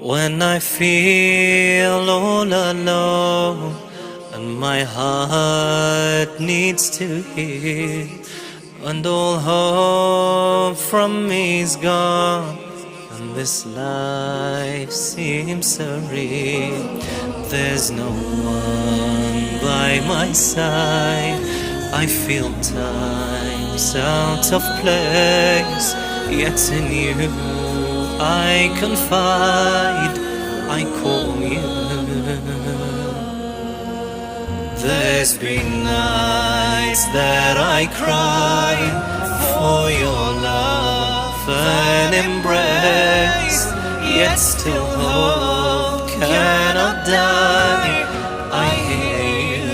When I feel all alone and my heart needs to heal, and all hope from me is gone, and this life seems surreal. There's no one by my side. I feel time's out of place, yet in you I confide, I call you. There's been nights that I cry for your love and embrace, yet still hope cannot die. I hear you.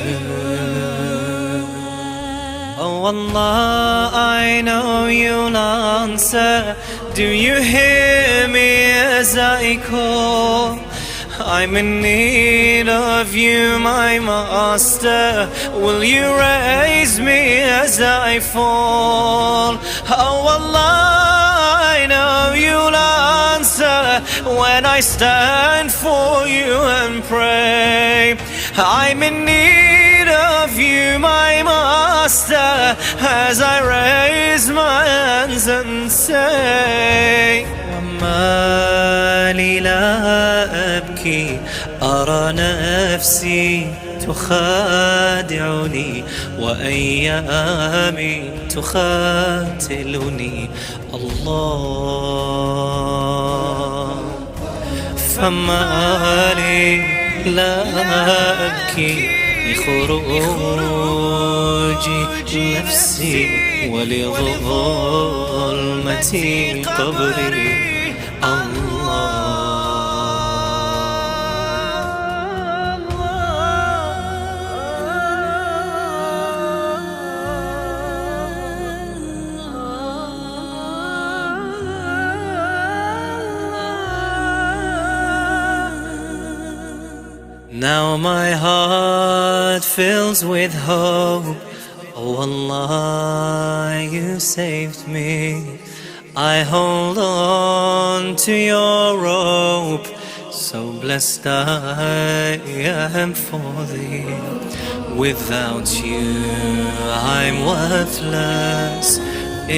Oh Allah, I know you'll answer. Do you hear me as I call? I'm in need of you, my master. Will you raise me as I fall? Oh Allah, I know you'll answer when I stand for you and pray. I'm in need of you, my master, as I raise my hands and say, وما لي لا أبكي أرى نفسي تخادعني وأيامي تخاتلني. الله فما لي لا أبكي لخروج نفسي ولظلمة قبري. Now my heart fills with hope. Oh Allah, you saved me. I hold on to your rope. So blessed I am for thee. Without you I'm worthless.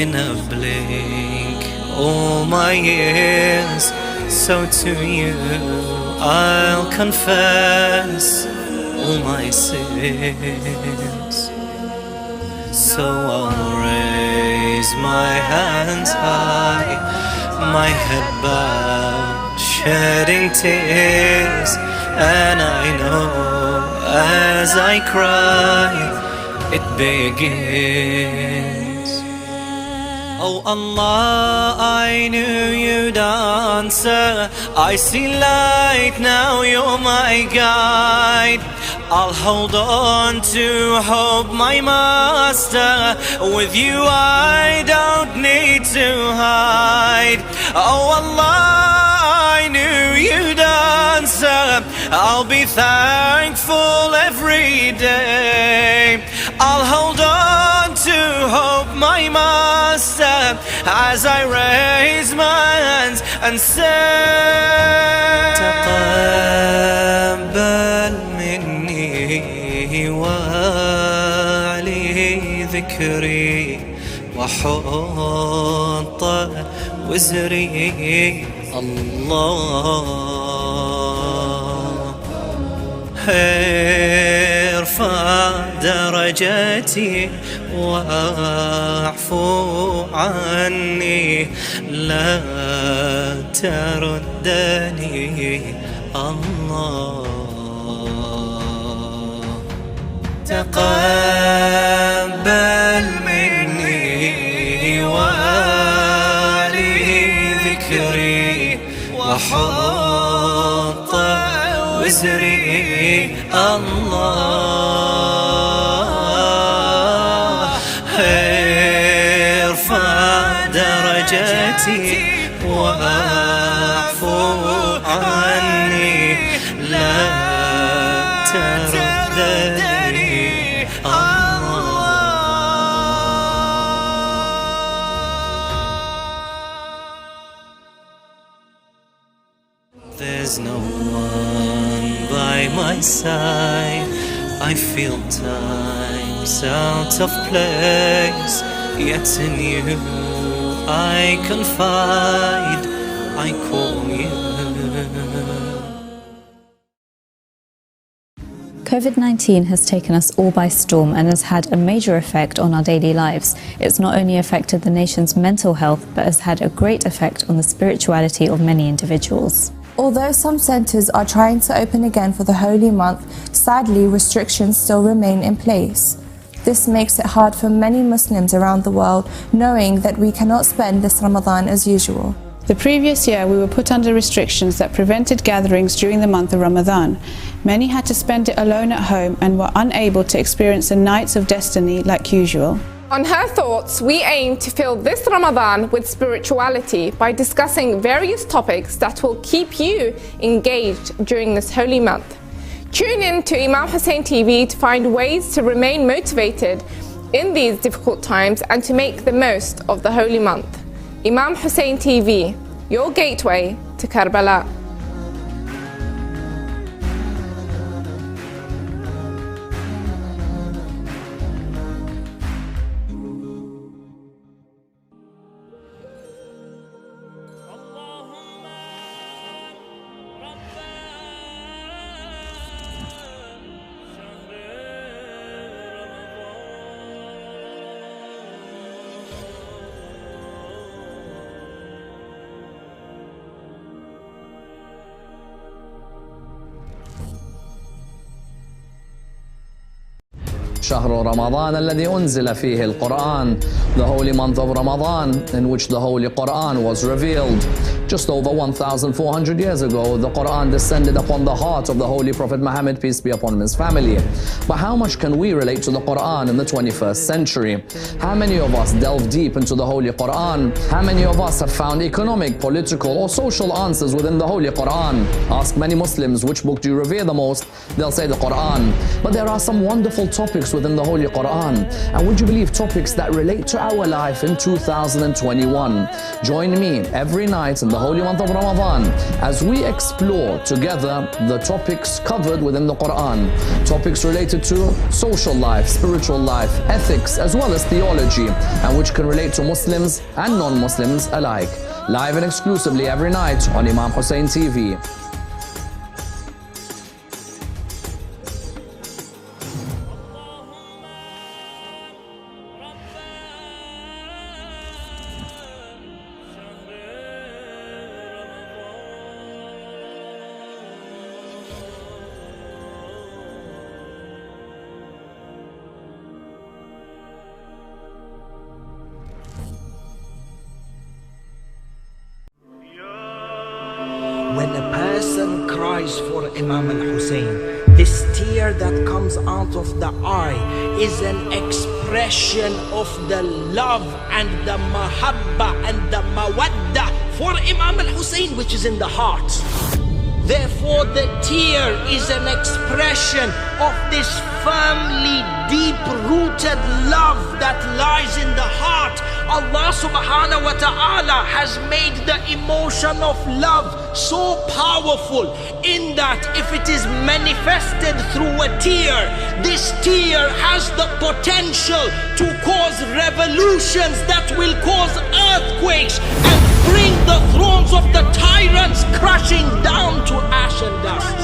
In a blink all my years, so to you I'll confess all my sins. So I'll raise my hands high, my head bowed, shedding tears, and I know as I cry it begins. Oh Allah, I knew you'd answer. I see light now, you're my guide. I'll hold on to hope, my master. With you I don't need to hide. Oh Allah, I knew you'd answer. I'll be thankful every day. I'll hold on to hope, my master, as I raise my hands and say, تقبل مني وعلي ذكري وحط وزري. الله ارفع درجتي واعفو عني، لا تردني. الله تقبل مني وعلي ذكري وحط وزري. الله ارفع درجتي واعفو عني، لا تردني. inside. I feel time's out of place, yet in you I confide, I call you. COVID-19 has taken us all by storm and has had a major effect on our daily lives. It's not only affected the nation's mental health, but has had a great effect on the spirituality of many individuals. Although some centres are trying to open again for the holy month, sadly restrictions still remain in place. This makes it hard for many Muslims around the world, knowing that we cannot spend this Ramadan as usual. The previous year we were put under restrictions that prevented gatherings during the month of Ramadan. Many had to spend it alone at home and were unable to experience the nights of destiny like usual. On Her Thoughts, we aim to fill this Ramadan with spirituality by discussing various topics that will keep you engaged during this holy month. Tune in to Imam Hussein TV to find ways to remain motivated in these difficult times and to make the most of the holy month. Imam Hussein TV, your gateway to Karbala. شهر رمضان الذي أنزل فيه القرآن, the holy month of Ramadan in which the holy Quran was revealed. Just over 1,400 years ago, the Quran descended upon the heart of the Holy Prophet Muhammad, peace be upon him, his family. But how much can we relate to the Quran in the 21st century? How many of us delve deep into the Holy Quran? How many of us have found economic, political or social answers within the Holy Quran? Ask many Muslims, which book do you revere the most? They'll say the Quran. But there are some wonderful topics within the Holy Quran. And would you believe, topics that relate to our life in 2021. Join me every night in the holy month of Ramadan as we explore together the topics covered within the Quran. Topics related to social life, spiritual life, ethics, as well as theology, and which can relate to Muslims and non-Muslims alike. Live and exclusively every night on Imam Hussein TV. When a person cries for Imam Hussein, this tear that comes out of the eye is an expression of the love and the mahabba and the mawadda for Imam Hussein, which is in the heart. Therefore, the tear is an expression of this firmly deep-rooted love that lies in the heart. Allah subhanahu wa ta'ala has made the emotion of love so powerful in that if it is manifested through a tear, this tear has the potential to cause revolutions that will cause earthquakes and bring the thrones of the tyrants crashing down to ash and dust.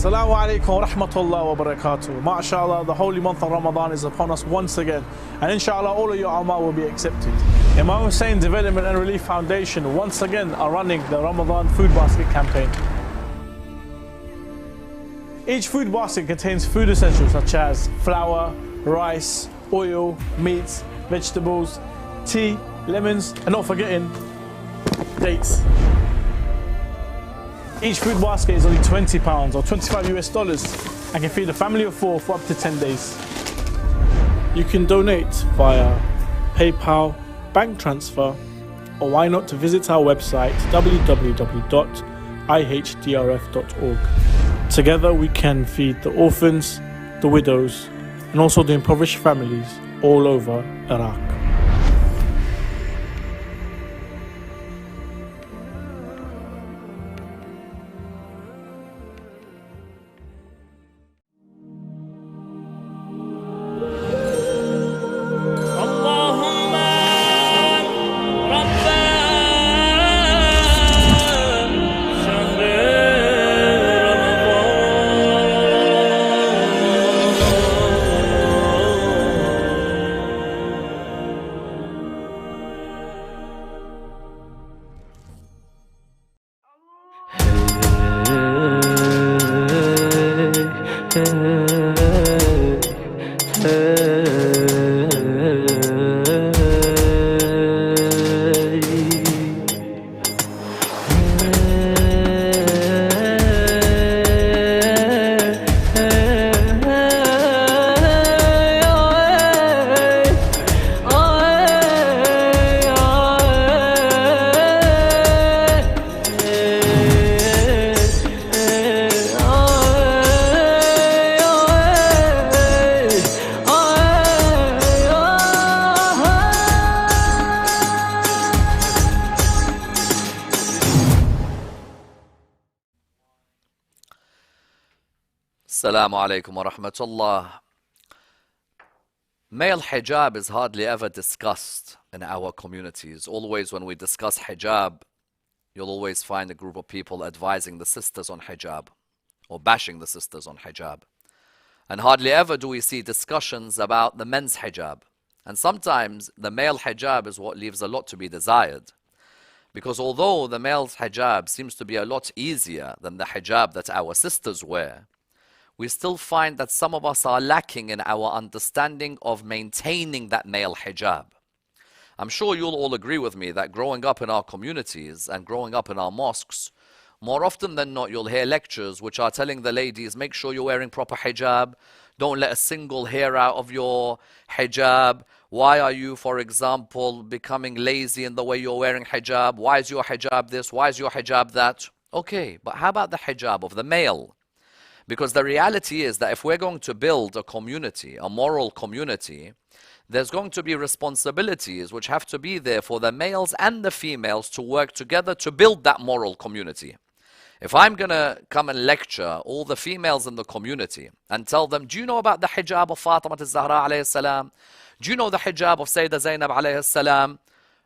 Assalamu alaikum wa rahmatullahi wa barakatuh. MashaAllah, the holy month of Ramadan is upon us once again, and inshallah all of your Ammar will be accepted. Imam Hussein Development and Relief Foundation once again are running the Ramadan food basket campaign. Each food basket contains food essentials such as flour, rice, oil, meats, vegetables, tea, lemons, and not forgetting dates. Each food basket is only £20 or $25 and can feed a family of 4 for up to 10 days. You can donate via PayPal, bank transfer, or why not to visit our website www.ihdrf.org. Together we can feed the orphans, the widows, and also the impoverished families all over Iraq. Assalamu alaikum wa rahmatullah. Male hijab is hardly ever discussed in our communities. Always when we discuss hijab, you'll always find a group of people advising the sisters on hijab or bashing the sisters on hijab. And hardly ever do we see discussions about the men's hijab. And sometimes the male hijab is what leaves a lot to be desired. Because although the male's hijab seems to be a lot easier than the hijab that our sisters wear, we still find that some of us are lacking in our understanding of maintaining that male hijab. I'm sure you'll all agree with me that growing up in our communities and growing up in our mosques, more often than not you'll hear lectures which are telling the ladies, make sure you're wearing proper hijab, don't let a single hair out of your hijab. Why are you, for example, becoming lazy in the way you're wearing hijab? Why is your hijab this? Why is your hijab that? Okay, but how about the hijab of the male? Because the reality is that if we're going to build a community, a moral community, there's going to be responsibilities which have to be there for the males and the females to work together to build that moral community. If I'm going to come and lecture all the females in the community and tell them, do you know about the hijab of Fatima al-Zahra alayhi salam? Do you know the hijab of Sayyidah Zainab alayhi salam?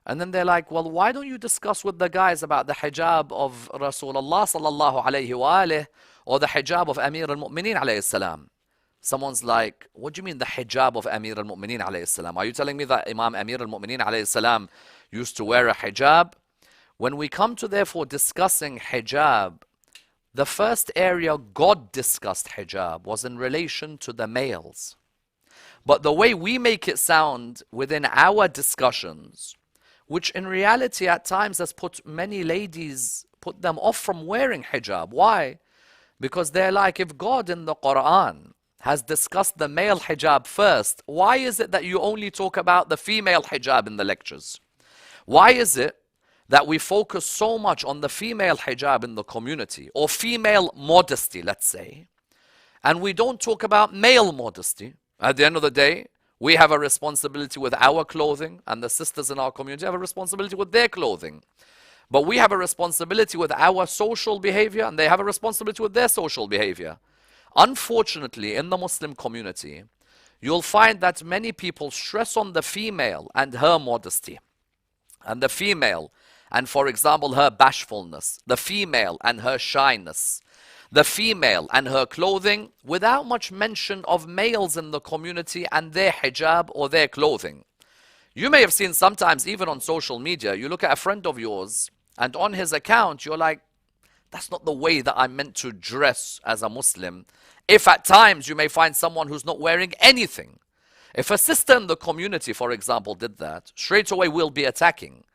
And then they're like, well, why don't you discuss with the guys about the hijab of Rasulullah sallallahu alayhi wa alihi, or the hijab of Amir al-Mu'mineen alayhi salam? Someone's like, what do you mean the hijab of Amir al-Mu'mineen alayhi salam? Are you telling me that Imam Amir al-Mu'mineen alayhi salam used to wear a hijab? When we come to therefore discussing hijab, the first area God discussed hijab was in relation to the males. But the way we make it sound within our discussions, which in reality at times has put many ladies, put them off from wearing hijab. Why? Because they're like, if God in the Quran has discussed the male hijab first, why is it that you only talk about the female hijab in the lectures? Why is it that we focus so much on the female hijab in the community, or female modesty, let's say, and we don't talk about male modesty? At the end of the day, we have a responsibility with our clothing, and the sisters in our community have a responsibility with their clothing. But we have a responsibility with our social behavior, and they have a responsibility with their social behavior. Unfortunately, in the Muslim community, you'll find that many people stress on the female and her modesty, and the female and, for example, her bashfulness, the female and her shyness, the female and her clothing, without much mention of males in the community and their hijab or their clothing. You may have seen sometimes, even on social media, you look at a friend of yours, and on his account, you're like, that's not the way that I'm meant to dress as a Muslim. If at times you may find someone who's not wearing anything. If a sister in the community, for example, did that, straight away we'll be attacking.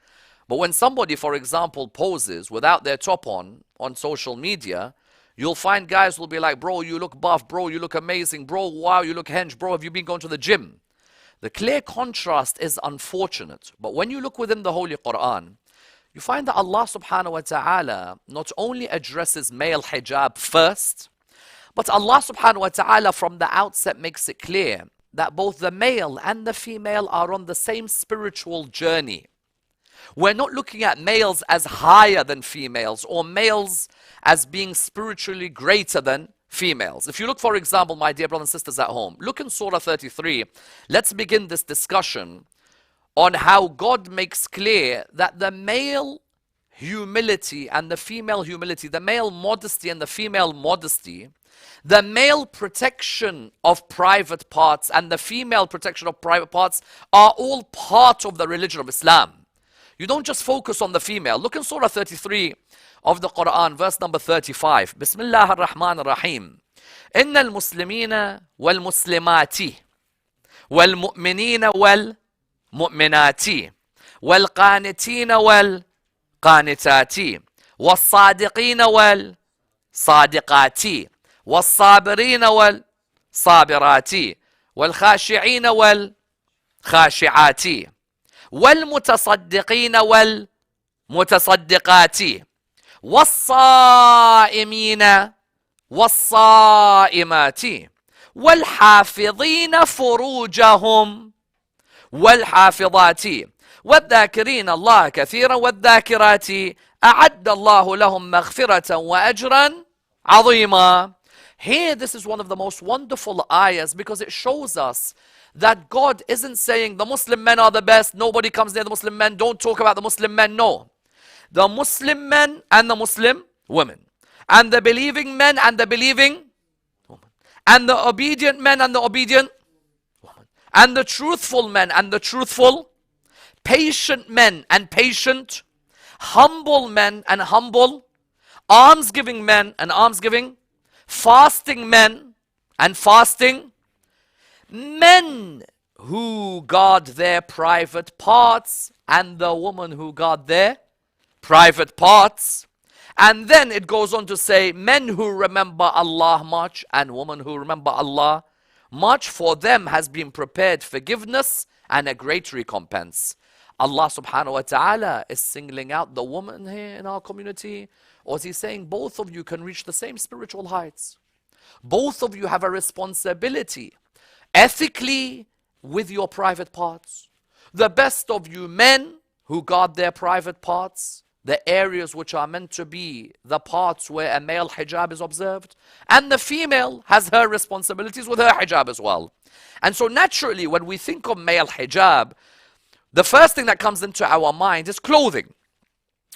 But when somebody, for example, poses without their top on social media, you'll find guys will be like, bro, you look buff, bro, you look amazing, bro, wow, you look hench, bro, have you been going to the gym? The clear contrast is unfortunate. But when you look within the Holy Quran, you find that Allah subhanahu wa ta'ala not only addresses male hijab first, but Allah subhanahu wa ta'ala from the outset makes it clear that both the male and the female are on the same spiritual journey. We're not looking at males as higher than females or males as being spiritually greater than females. If you look, for example, my dear brothers and sisters at home, look in Surah 33. Let's begin this discussion on how God makes clear that the male humility and the female humility, the male modesty and the female modesty, the male protection of private parts and the female protection of private parts are all part of the religion of Islam. You don't just focus on the female. Look in Surah 33 of the Quran, verse number 35. Bismillah ar-Rahman ar-Rahim. إن المسلمين والمسلمات والمؤمنين والمؤمنات والقانتين والقانتات والصادقين والصادقات والصابرين والصابرات والخاشعين والخاشعات والمتصدقين والمتصدقات والصائمين والصائمات والحافظين فروجهم والحافظات والذاكرين الله كثيرا والذاكرات أعد الله لهم مغفرة وأجرا عظيما. Here, this is one of the most wonderful ayahs because it shows us that God isn't saying the Muslim men are the best, nobody comes near the Muslim men, don't talk about the Muslim men. No. The Muslim men and the Muslim women, and the believing men and the believing women, and the obedient men and the obedient women, and the truthful men and the truthful, patient men and patient, humble men and humble, almsgiving men and almsgiving, fasting men and fasting, men who guard their private parts and the woman who guard their private parts. And then it goes on to say, men who remember Allah much and women who remember Allah much, for them has been prepared forgiveness and a great recompense. Allah subhanahu wa ta'ala is singling out the woman here in our community, or is he saying both of you can reach the same spiritual heights? Both of you have a responsibility ethically with your private parts. The best of you men who guard their private parts, the areas which are meant to be the parts where a male hijab is observed, and the female has her responsibilities with her hijab as well. And so naturally when we think of male hijab, the first thing that comes into our mind is clothing.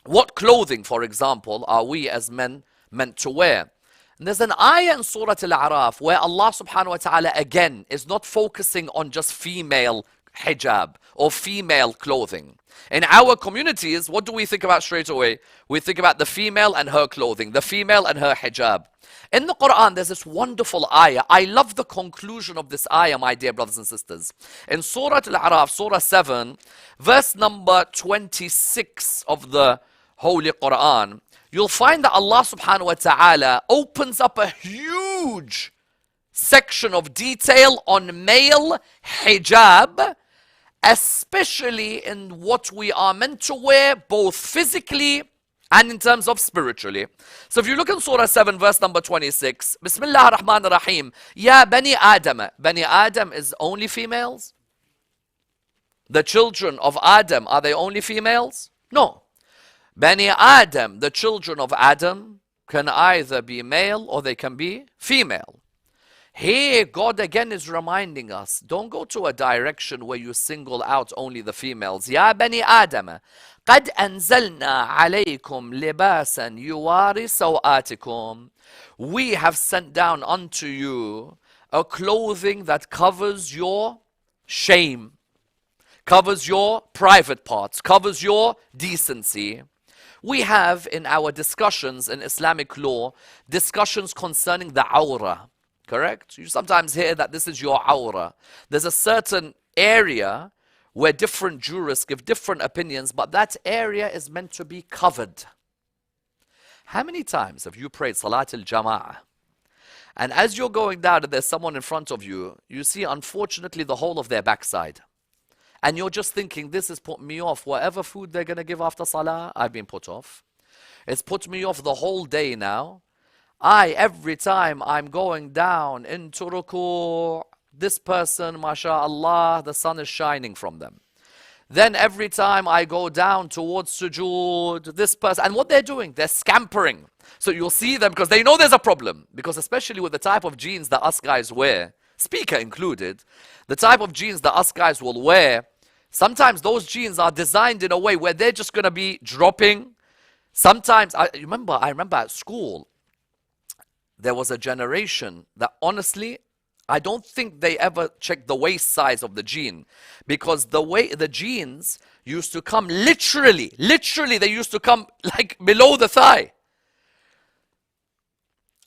What clothing, for example, are we as men meant to wear? And there's an ayah in Surah Al-A'raf where Allah subhanahu wa ta'ala again is not focusing on just female hijab or female clothing. In our communities, what do we think about straight away? We think about the female and her clothing, the female and her hijab. In the Quran, there's this wonderful ayah. I love the conclusion of this ayah, my dear brothers and sisters. In Surah Al-A'raf, Surah 7, verse number 26 of the Holy Quran, you'll find that Allah subhanahu wa ta'ala opens up a huge section of detail on male hijab, especially in what we are meant to wear, both physically and in terms of spiritually. So if you look in Surah 7, verse number 26, Bismillah ar-Rahman ar-Rahim, Ya Bani Adam. Bani Adam is only females? The children of Adam, are they only females? No. Bani Adam, the children of Adam, can either be male or they can be female. Here, God again is reminding us, don't go to a direction where you single out only the females. Ya Bani Adam, قد أنزلنا عليكم لباسا يواري سوآتكم. We have sent down unto you a clothing that covers your shame, covers your private parts, covers your decency. We have in our discussions in Islamic law, discussions concerning the awrah. Correct? You sometimes hear that this is your awrah. There's a certain area where different jurists give different opinions, but that area is meant to be covered. How many times have you prayed Salat al-Jama'ah? And as you're going down and there's someone in front of you, you see unfortunately the whole of their backside. And you're just thinking, this has put me off. Whatever food they're going to give after Salah, I've been put off. It's put me off the whole day now. Every time I'm going down into ruku', this person, mashallah, the sun is shining from them. Then every time I go down towards sujood, this person, and what they're doing, they're scampering. So you'll see them because they know there's a problem. Because especially with the type of jeans that us guys wear, speaker included, the type of jeans that us guys will wear, sometimes those jeans are designed in a way where they're just going to be dropping. Sometimes, I remember at school, there was a generation that honestly, I don't think they ever checked the waist size of the jean, because the jeans used to come literally they used to come like below the thigh.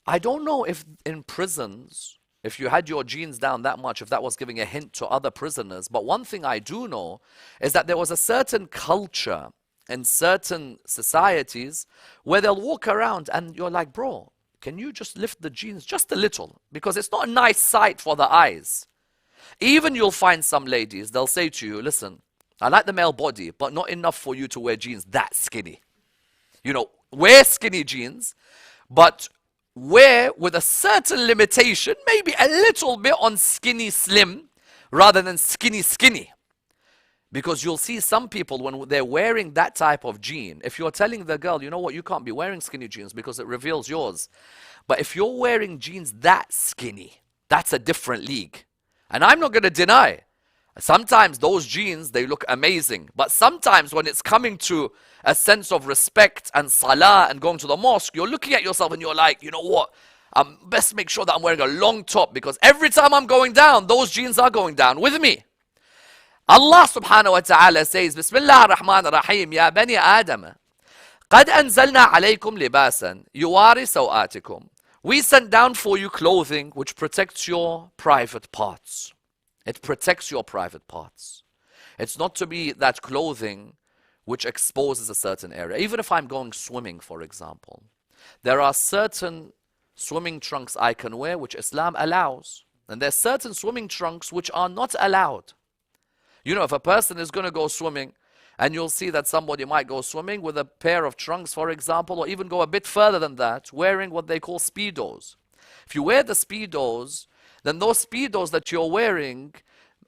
I don't know if in prisons, if you had your jeans down that much, if that was giving a hint to other prisoners. But one thing I do know is that there was a certain culture in certain societies where they'll walk around and you're like, bro, can you just lift the jeans just a little? Because it's not a nice sight for the eyes. Even you'll find some ladies, they'll say to you, listen, I like the male body, but not enough for you to wear jeans that skinny. You know, wear skinny jeans, but wear with a certain limitation, maybe a little bit on skinny slim, rather than skinny skinny. Because you'll see some people when they're wearing that type of jean, if you're telling the girl, you know what, you can't be wearing skinny jeans because it reveals yours. But if you're wearing jeans that skinny, that's a different league. And I'm not going to deny, sometimes those jeans, they look amazing. But sometimes when it's coming to a sense of respect and salah and going to the mosque, you're looking at yourself and you're like, you know what, best make sure that I'm wearing a long top, because every time I'm going down, those jeans are going down with me. Allah subhanahu wa ta'ala says, Bismillah ar-Rahman ar-Rahim, Ya bani Adam, قَدْ أَنزَلْنَا عَلَيْكُمْ لِبَاسًا يُوَارِ سَوْآتِكُمْ. We sent down for you clothing which protects your private parts. It protects your private parts. It's not to be that clothing which exposes a certain area. Even if I'm going swimming, for example, there are certain swimming trunks I can wear which Islam allows. And there are certain swimming trunks which are not allowed. You know, if a person is going to go swimming, and you'll see that somebody might go swimming with a pair of trunks, for example, or even go a bit further than that, wearing what they call speedos. If you wear the speedos, then those speedos that you're wearing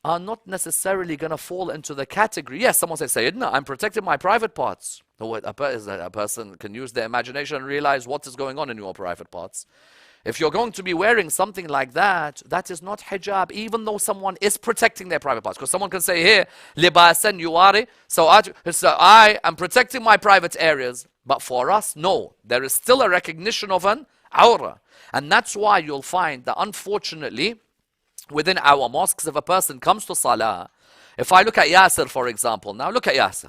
are not necessarily going to fall into the category. Yes, someone says, Sayyidina, I'm protecting my private parts. A person can use their imagination and realize what is going on in your private parts. If you're going to be wearing something like that, that is not hijab, even though someone is protecting their private parts. Because someone can say here, libasan yuwari, so I am protecting my private areas. But for us, no. There is still a recognition of an awra. And that's why you'll find that unfortunately, within our mosques, if a person comes to salah, if I look at Yasser, for example, now look at Yasser.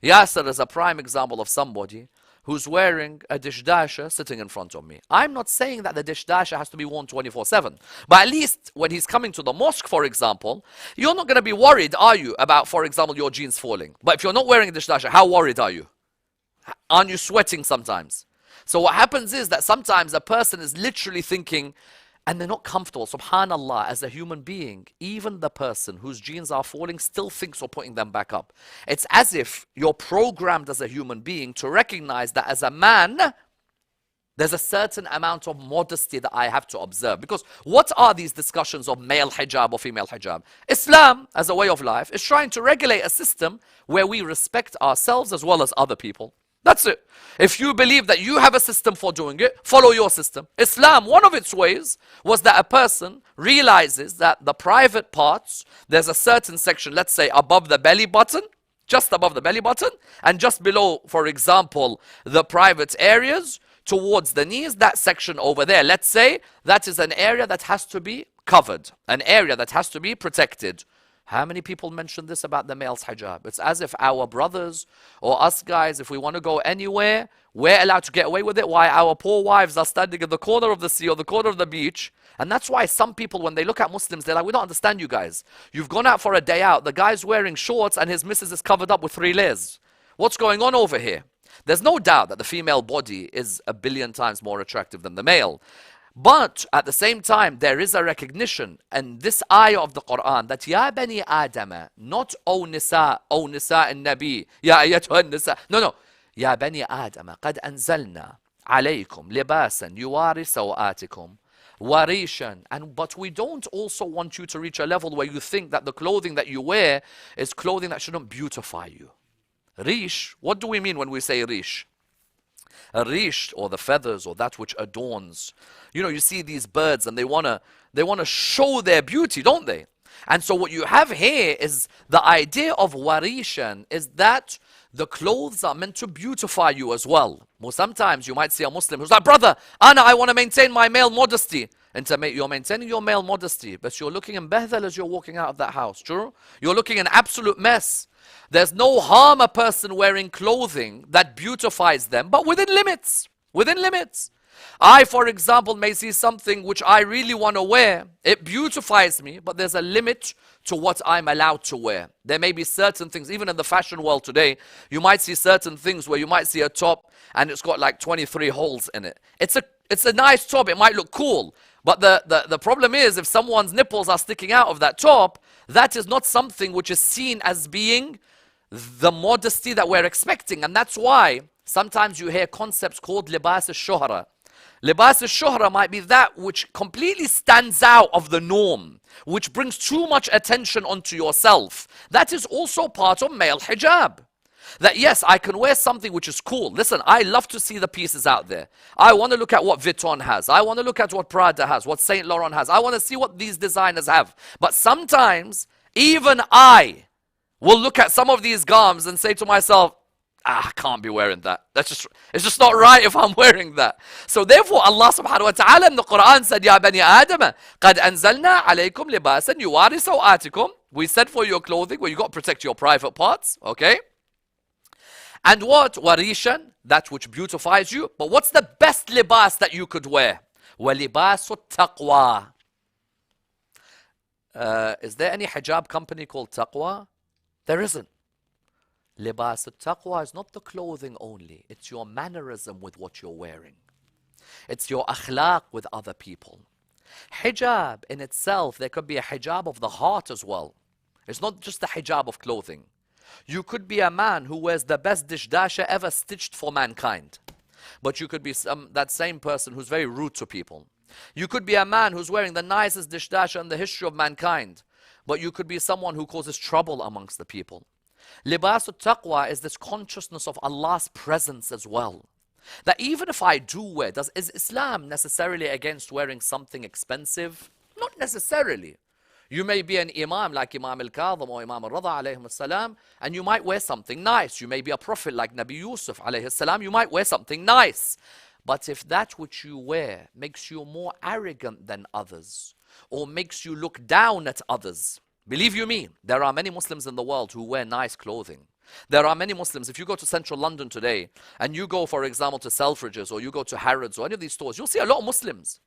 Yasser is a prime example of somebody who's wearing a dishdasha sitting in front of me. I'm not saying that the dishdasha has to be worn 24/7. But at least when he's coming to the mosque, for example, you're not going to be worried, are you, about, for example, your jeans falling. But if you're not wearing a dishdasha, how worried are you? Aren't you sweating sometimes? So what happens is that sometimes a person is literally thinking, and they're not comfortable. Subhanallah, as a human being, even the person whose jeans are falling still thinks of putting them back up. It's as if you're programmed as a human being to recognize that as a man, there's a certain amount of modesty that I have to observe. Because what are these discussions of male hijab or female hijab? Islam, as a way of life, is trying to regulate a system where we respect ourselves as well as other people. That's it. If you believe that you have a system for doing it, follow your system. Islam, one of its ways was that a person realizes that the private parts, there's a certain section, let's say above the belly button, just above the belly button, and just below, for example, the private areas towards the knees, that section over there, let's say that is an area that has to be covered, an area that has to be protected. How many people mention this about the male's hijab? It's as if our brothers or us guys, if we want to go anywhere, we're allowed to get away with it, while our poor wives are standing in the corner of the sea or the corner of the beach. And that's why some people, when they look at Muslims, they're like, we don't understand you guys. You've gone out for a day out. The guy's wearing shorts and his missus is covered up with 3 layers. What's going on over here? There's no doubt that the female body is a billion times more attractive than the male. But at the same time, there is a recognition in this ayah of the Quran that Ya bani Adam, not O Nisa and Nabi, Ya ayyatuha Nisa. No. Ya bani Adam, qad anzalna alaykum libasan yuwari sawatikum. warishan. But we don't also want you to reach a level where you think that the clothing that you wear is clothing that shouldn't beautify you. Rish, what do we mean when we say rish? A rish, or the feathers, or that which adorns. You know, you see these birds and they wanna show their beauty, don't they? And so what you have here is the idea of warishan, is that the clothes are meant to beautify you as well. Well, sometimes you might see a Muslim who's like, brother, I want to maintain my male modesty. And you're maintaining your male modesty, but you're looking in behdal as you're walking out of that house, true? You're looking in absolute mess. There's no harm a person wearing clothing that beautifies them, but within limits. Within limits. I, for example, may see something which I really want to wear. It beautifies me, but there's a limit to what I'm allowed to wear. There may be certain things, even in the fashion world today, you might see certain things where you might see a top and it's got like 23 holes in it. It's a nice top, it might look cool, but the problem is if someone's nipples are sticking out of that top, that is not something which is seen as being the modesty that we're expecting. And that's why sometimes you hear concepts called libas al-shuhra. Libas al-shuhra might be that which completely stands out of the norm, which brings too much attention onto yourself. That is also part of male hijab. That yes, I can wear something which is cool. Listen, I love to see the pieces out there. I want to look at what Vuitton has. I want to look at what Prada has, what Saint Laurent has. I want to see what these designers have. But sometimes, even I will look at some of these garments and say to myself, I can't be wearing that. It's just not right if I'm wearing that. So therefore, Allah subhanahu wa ta'ala in the Quran said, Ya bani Adam, قَدْ أَنزَلْنَا عَلَيْكُمْ لِبَاسًا يُوَارِ سَوْآتِكُم. We said for your clothing, well, you got to protect your private parts, okay? And what? Warishan, that which beautifies you. But what's the best libas that you could wear? وَلِبَاسُ التَّقْوَى. Is there any hijab company called Taqwa? There isn't. Libas al-taqwa is not the clothing only. It's your mannerism with what you're wearing. It's your akhlaq with other people. Hijab in itself, there could be a hijab of the heart as well. It's not just the hijab of clothing. You could be a man who wears the best dishdasha ever stitched for mankind. But you could be that same person who's very rude to people. You could be a man who's wearing the nicest dishdasha in the history of mankind. But you could be someone who causes trouble amongst the people. Libas al-taqwa is this consciousness of Allah's presence as well. That even if I do wear, is Islam necessarily against wearing something expensive? Not necessarily. You may be an imam like Imam al-Kadhim or Imam al-Rada alayhim as-salam, and you might wear something nice. You may be a prophet like Nabi Yusuf alayhi as-salam, you might wear something nice. But if that which you wear makes you more arrogant than others, or makes you look down at others, believe you me, there are many Muslims in the world who wear nice clothing. There are many Muslims, if you go to central London today, and you go, for example, to Selfridges, or you go to Harrods, or any of these stores, you'll see a lot of Muslims.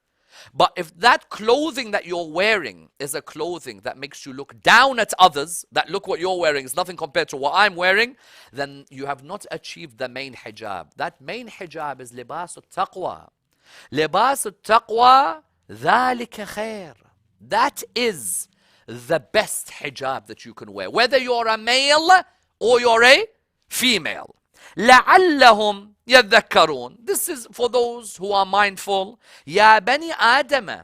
But if that clothing that you're wearing is a clothing that makes you look down at others, that look what you're wearing is nothing compared to what I'm wearing, then you have not achieved the main hijab. That main hijab is libas al-taqwa. Libas al-taqwa, ذَلِكَ خَيْرٌ. That is the best hijab that you can wear, whether you're a male or you're a female. لَعَلَّهُمْ يَذَّكَّرُونَ. This is for those who are mindful. يَا بَنِي آدَمَ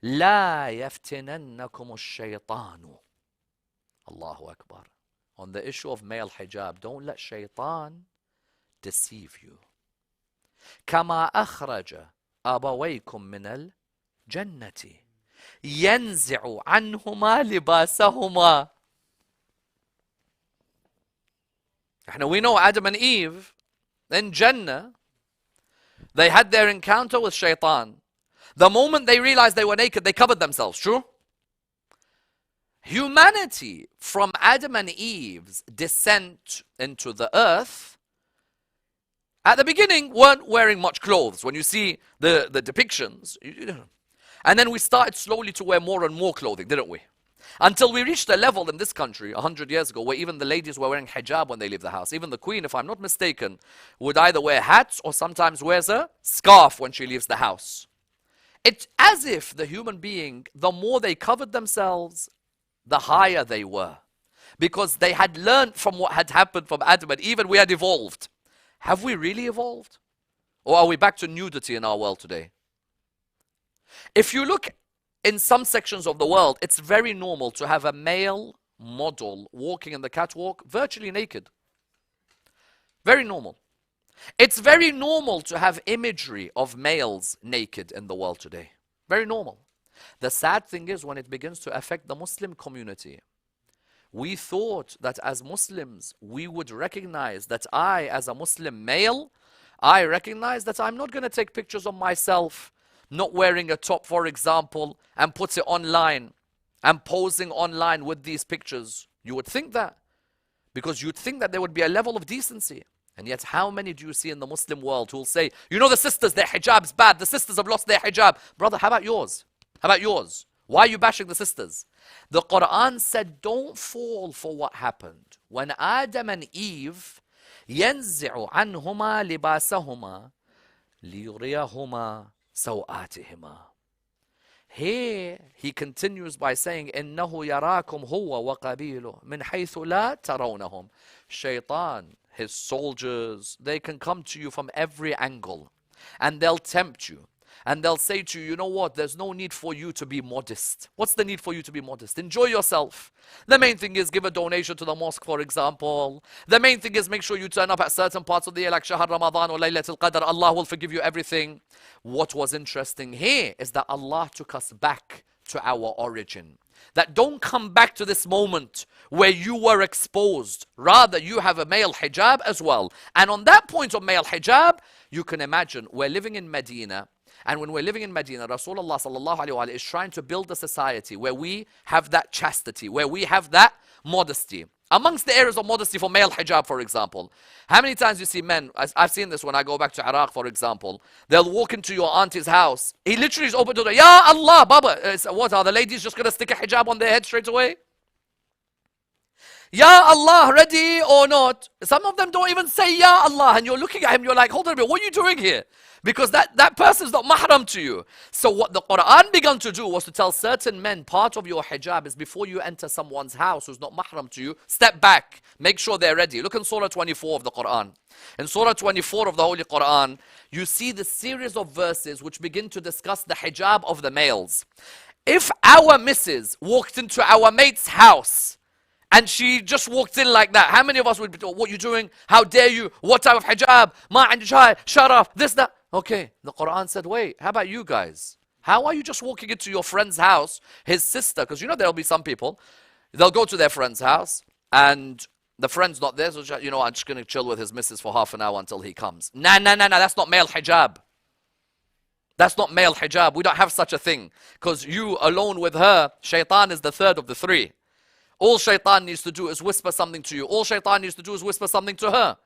لَا يَفْتِنَنَّكُمُ الشَّيْطَانُ. Allahu Akbar. On the issue of male hijab, don't let shaitan deceive you. كَمَا أَخْرَجَ أَبَوَيْكُمْ مِنَ الْجَنَّةِ يَنْزِعُ عَنْهُمَا لِبَاسَهُمَا. We know Adam and Eve in Jannah, they had their encounter with shaitan. The moment they realized they were naked, they covered themselves, true? Humanity, from Adam and Eve's descent into the earth, at the beginning weren't wearing much clothes. When you see the depictions, and then we started slowly to wear more and more clothing, didn't we? Until we reached a level in this country 100 years ago where even the ladies were wearing hijab when they leave the house. Even the queen, if I'm not mistaken, would either wear hats or sometimes wears a scarf when she leaves the house. It's as if the human being, the more they covered themselves, the higher they were. Because they had learned from what had happened from Adam and Eve, and we had evolved. Have we really evolved? Or are we back to nudity in our world today? If you look in some sections of the world, it's very normal to have a male model walking in the catwalk virtually naked. Very normal. It's very normal to have imagery of males naked in the world today. Very normal. The sad thing is when it begins to affect the Muslim community. We thought that as Muslims, we would recognize that I, as a Muslim male, I recognize that I'm not going to take pictures of myself not wearing a top, for example, and put it online and posing online with these pictures. You would think that, because you'd think that there would be a level of decency. And yet, how many do you see in the Muslim world who will say, you know, the sisters, their hijab's bad, the sisters have lost their hijab. Brother, how about yours? How about yours? Why are you bashing the sisters? The Quran said, don't fall for what happened. When Adam and Eve, ينزع عنهما لباسهما ليريهما سوآتهما. Here, he continues by saying, إنه يراكم هو وقبيله من حيث لا ترونهم. Shaitan, his soldiers, they can come to you from every angle and they'll tempt you. And they'll say to you, you know what, there's no need for you to be modest. What's the need for you to be modest? Enjoy yourself. The main thing is give a donation to the mosque, for example. The main thing is make sure you turn up at certain parts of the year like Shahr Ramadan or Laylatul Qadr. Allah will forgive you everything. What was interesting here is that Allah took us back to our origin. That don't come back to this moment where you were exposed. Rather, you have a male hijab as well. And on that point of male hijab, you can imagine we're living in Medina. And when we're living in Medina, Rasulullah sallallahu alaihi wasallam is trying to build a society where we have that chastity, where we have that modesty. Amongst the areas of modesty for male hijab, for example, how many times you see men, I've seen this when I go back to Iraq, for example, they'll walk into your auntie's house. He literally is open to the, Ya Allah, Baba, what, are the ladies just going to stick a hijab on their head straight away? Ya Allah, ready or not? Some of them don't even say Ya Allah, and you're looking at him, you're like, hold on a minute, what are you doing here? Because that person's not mahram to you. So what the Quran began to do was to tell certain men, part of your hijab is before you enter someone's house who's not mahram to you, step back, make sure they're ready. Look in Surah 24 of the Quran. In Surah 24 of the Holy Quran, you see the series of verses which begin to discuss the hijab of the males. If our missus walked into our mate's house, and she just walked in like that, how many of us would be told, what are you doing? How dare you? What type of hijab? Ma andi shay, sharaf, this, that. Okay, the Quran said, wait, how about you guys? How are you just walking into your friend's house, his sister? Because you know there'll be some people, they'll go to their friend's house, and the friend's not there, so you know, I'm just going to chill with his missus for half an hour until he comes. Nah, that's not male hijab. That's not male hijab. We don't have such a thing. Because you alone with her, shaitan is the third of the three. All shaitan needs to do is whisper something to you. All shaitan needs to do is whisper something to her.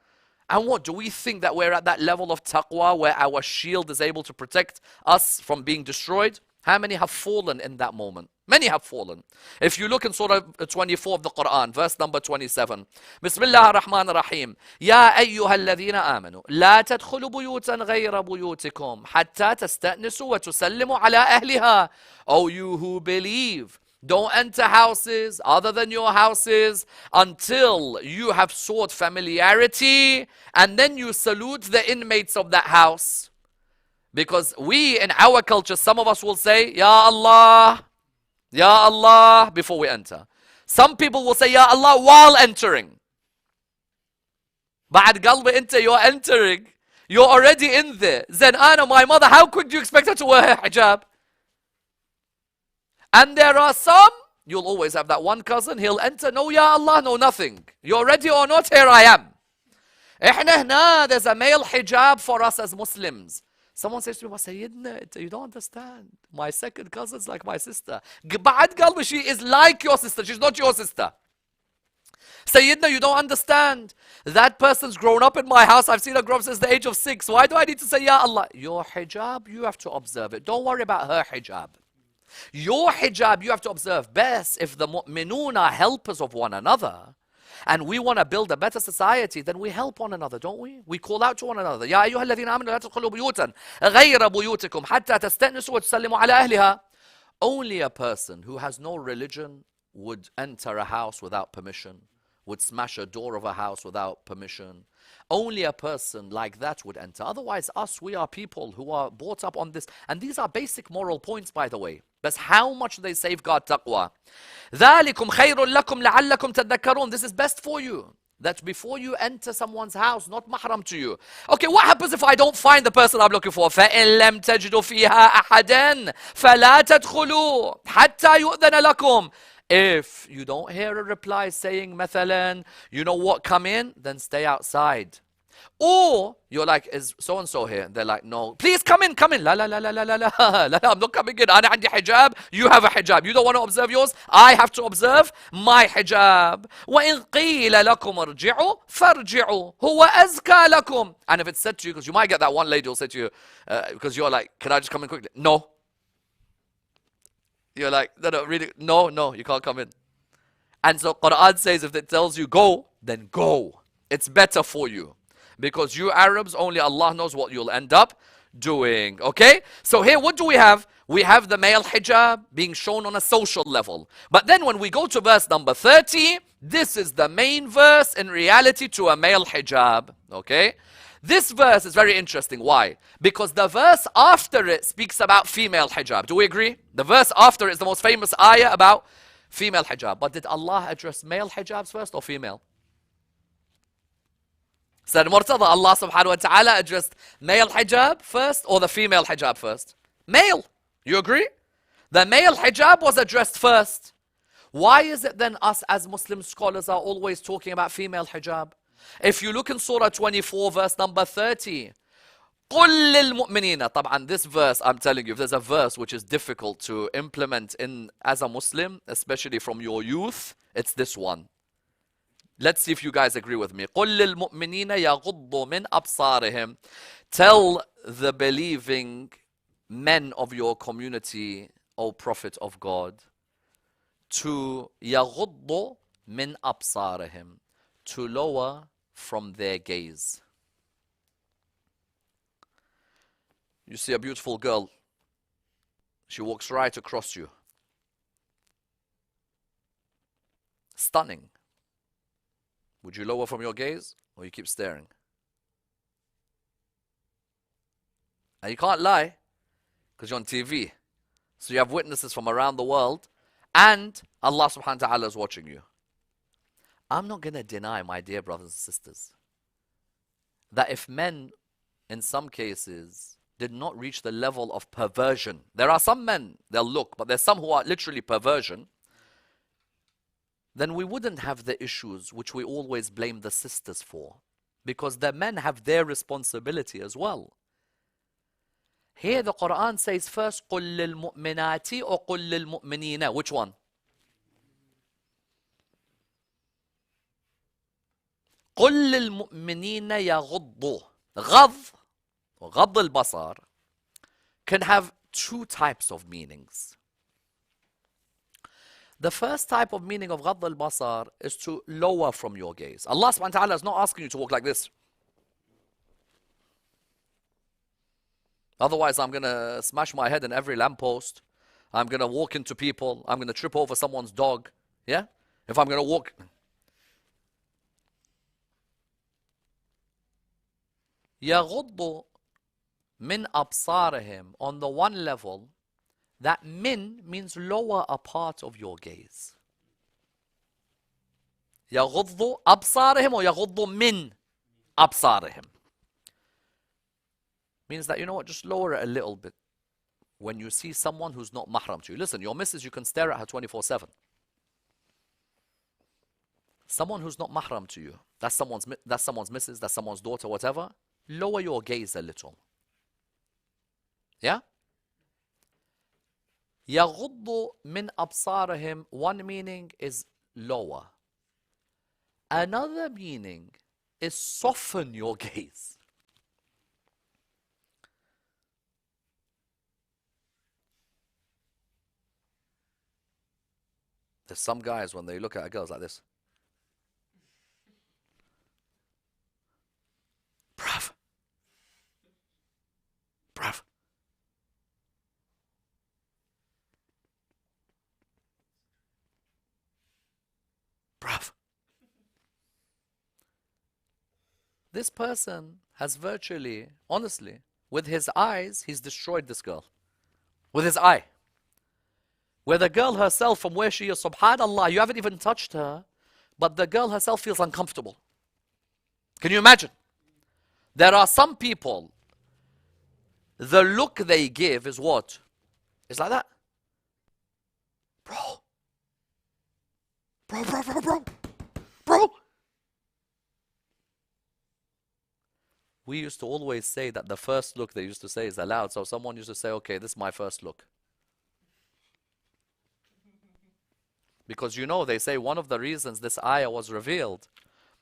And what, do we think that we're at that level of taqwa where our shield is able to protect us from being destroyed? How many have fallen in that moment? Many have fallen. If you look in Surah 24 of the Quran, verse number 27. Bismillah ar-Rahman ar-Rahim. Ya ayyuha alladhina amanu. La tadkhulu buyutan ghayra buyutikum. Hatta tasta'nisu wa tusallimu ala ahliha. O you who believe, don't enter houses other than your houses until you have sought familiarity and then you salute the inmates of that house. Because we, in our culture, some of us will say, Ya Allah, before we enter. Some people will say, Ya Allah, while entering. Ba'ad qalbi enter, you're entering. You're already in there. Then Anna, my mother, how quick do you expect her to wear her hijab? And there are some, you'll always have that one cousin, he'll enter, no Ya Allah, no nothing. You're ready or not, here I am. There's a male hijab for us as Muslims. Someone says to me, Sayyidina, you don't understand. My second cousin's like my sister. Ba'ad qalbi, she is like your sister, she's not your sister. Sayyidina, you don't understand. That person's grown up in my house. I've seen her grow up since the age of 6. Why do I need to say Ya Allah? Your hijab, you have to observe it. Don't worry about her hijab. Your hijab, you have to observe. Best if the mu'minun are helpers of one another and we want to build a better society, then we help one another, don't we? We call out to one another. Ya ayyuha alladhina amanu la tadkhulu buyutan ghayra buyutikum hatta tasta'nisu wa tusallimu ala ahliha. Only a person who has no religion would enter a house without permission, would smash a door of a house without permission. Only a person like that would enter. Otherwise, us, we are people who are brought up on this. And these are basic moral points, by the way. That's how much they safeguard taqwa. ذَلِكُمْ خَيْرٌ لَكُمْ لَعَلَّكُمْ تَذَكَّرُونَ. This is best for you. That before you enter someone's house, not mahram to you. Okay, what happens if I don't find the person I'm looking for? فَإِن لَمْ تَجْدُوا فِيهَا أَحَدًا فَلَا تَدْخُلُوا حَتَّى يُؤْذَنَ لَكُمْ. If you don't hear a reply saying, مثلا, you know what, come in, then stay outside. Or you're like, is so-and-so here? They're like, no, please come in, come in. La, la, la, la, la, la, la, la, I'm not coming in. أنا عندي hijab, you have a hijab. You don't want to observe yours, I have to observe my hijab. وَإِن قِيلَ لَكُمْ ارْجِعُوا فَارْجِعُوا هُوَ أَزْكَى لَكُمْ. And if it's said to you, because you might get that one lady who will say to you, because you're like, can I just come in quickly? No. You're like, no, really, no, you can't come in. And so Quran says if it tells you go, then go. It's better for you. Because you Arabs, only Allah knows what you'll end up doing. Okay? So here, what do we have? We have the male hijab being shown on a social level. But then when we go to verse number 30, this is the main verse in reality to a male hijab. Okay? This verse is very interesting. Why? Because the verse after it speaks about female hijab. Do we agree? The verse after it is the most famous ayah about female hijab. But did Allah address male hijabs first or female? Said Murtada, Allah subhanahu wa ta'ala addressed male hijab first or the female hijab first? Male. You agree? The male hijab was addressed first. Why is it then us as Muslim scholars are always talking about female hijab? If you look in Surah 24, verse number 30, قُلْ لِلْمُؤْمِنِينَ. طبعا this verse, I'm telling you, if there's a verse which is difficult to implement in as a Muslim, especially from your youth, it's this one. Let's see if you guys agree with me. قُلْ لِلْمُؤْمِنِينَ يَغُضُّوا مِنْ أَبْصَارِهِمْ. Tell the believing men of your community, O Prophet of God, to يَغُضُّوا مِنْ أَبْصَارِهِمْ, to lower from their gaze. You see a beautiful girl, she walks right across you. Stunning. Would you lower from your gaze or you keep staring? And you can't lie because you're on TV. So you have witnesses from around the world and Allah subhanahu wa ta'ala is watching you. I'm not going to deny, my dear brothers and sisters, that if men in some cases did not reach the level of perversion, there are some men, they'll look, but there's some who are literally perversion, then we wouldn't have the issues which we always blame the sisters for. Because the men have their responsibility as well. Here the Quran says first, قُلْ لِلْمُؤْمِنَاتِ or قُلْ لِلْمُؤْمِنِينَ. Which one? قُلْ لِلْمُؤْمِنِينَ يَغُضُّوا. غض or غض البصر can have two types of meanings. The first type of meaning of غض البصر is to lower from your gaze. Allah subhanahu wa ta'ala is not asking you to walk like this. Otherwise, I'm going to smash my head in every lamppost. I'm going to walk into people. I'm going to trip over someone's dog. Yeah? If I'm going to walk. يَغُضُّ مِنْ أَبْصَارِهِمْ. On the one level, that min means lower a part of your gaze. يَغُضُّ أَبْصَارِهِمْ or يَغُضُّ مِنْ أَبْصَارِهِمْ. Means that, you know what, just lower it a little bit when you see someone who's not mahram to you. Listen, your missus, you can stare at her 24/7. Someone who's not mahram to you, that's someone's missus, that's someone's daughter, whatever. Lower your gaze a little. Yeah? يَغُضُّ مِنْ أَبْصَارِهِمْ. One meaning is lower. Another meaning is soften your gaze. There's some guys, when they look at a girl, it's like this. Bruv. Bruv. Bruv. this person has virtually, honestly, with his eyes, he's destroyed this girl. With his eye. Where the girl herself, from where she is, subhanallah, you haven't even touched her, but the girl herself feels uncomfortable. Can you imagine? There are some people, the look they give is what? It's like that. Bro. We used to always say that the first look they used to say is allowed. So someone used to say, okay, this is my first look. Because you know, they say one of the reasons this ayah was revealed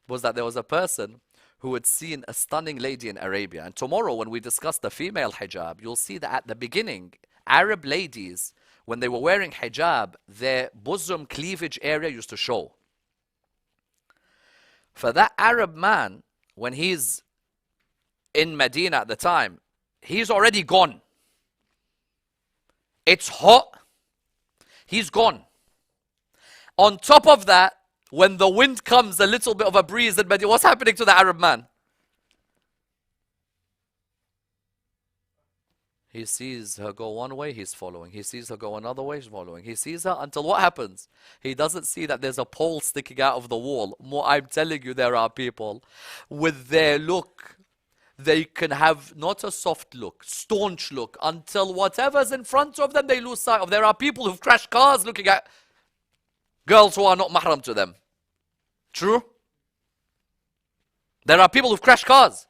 was that there was a person who had seen a stunning lady in Arabia. And tomorrow when we discuss the female hijab, you'll see that at the beginning, Arab ladies, when they were wearing hijab, their bosom cleavage area used to show. For that Arab man, when he's in Medina at the time, he's already gone. It's hot. He's gone. On top of that, when the wind comes, a little bit of a breeze in Medina, what's happening to the Arab man? He sees her go one way, he's following. He sees her go another way, he's following. He sees her until what happens? He doesn't see that there's a pole sticking out of the wall. I'm telling you, there are people with their look. They can have not a soft look, staunch look, until whatever's in front of them, they lose sight of. There are people who've crashed cars looking at girls who are not mahram to them. True? There are people who've crashed cars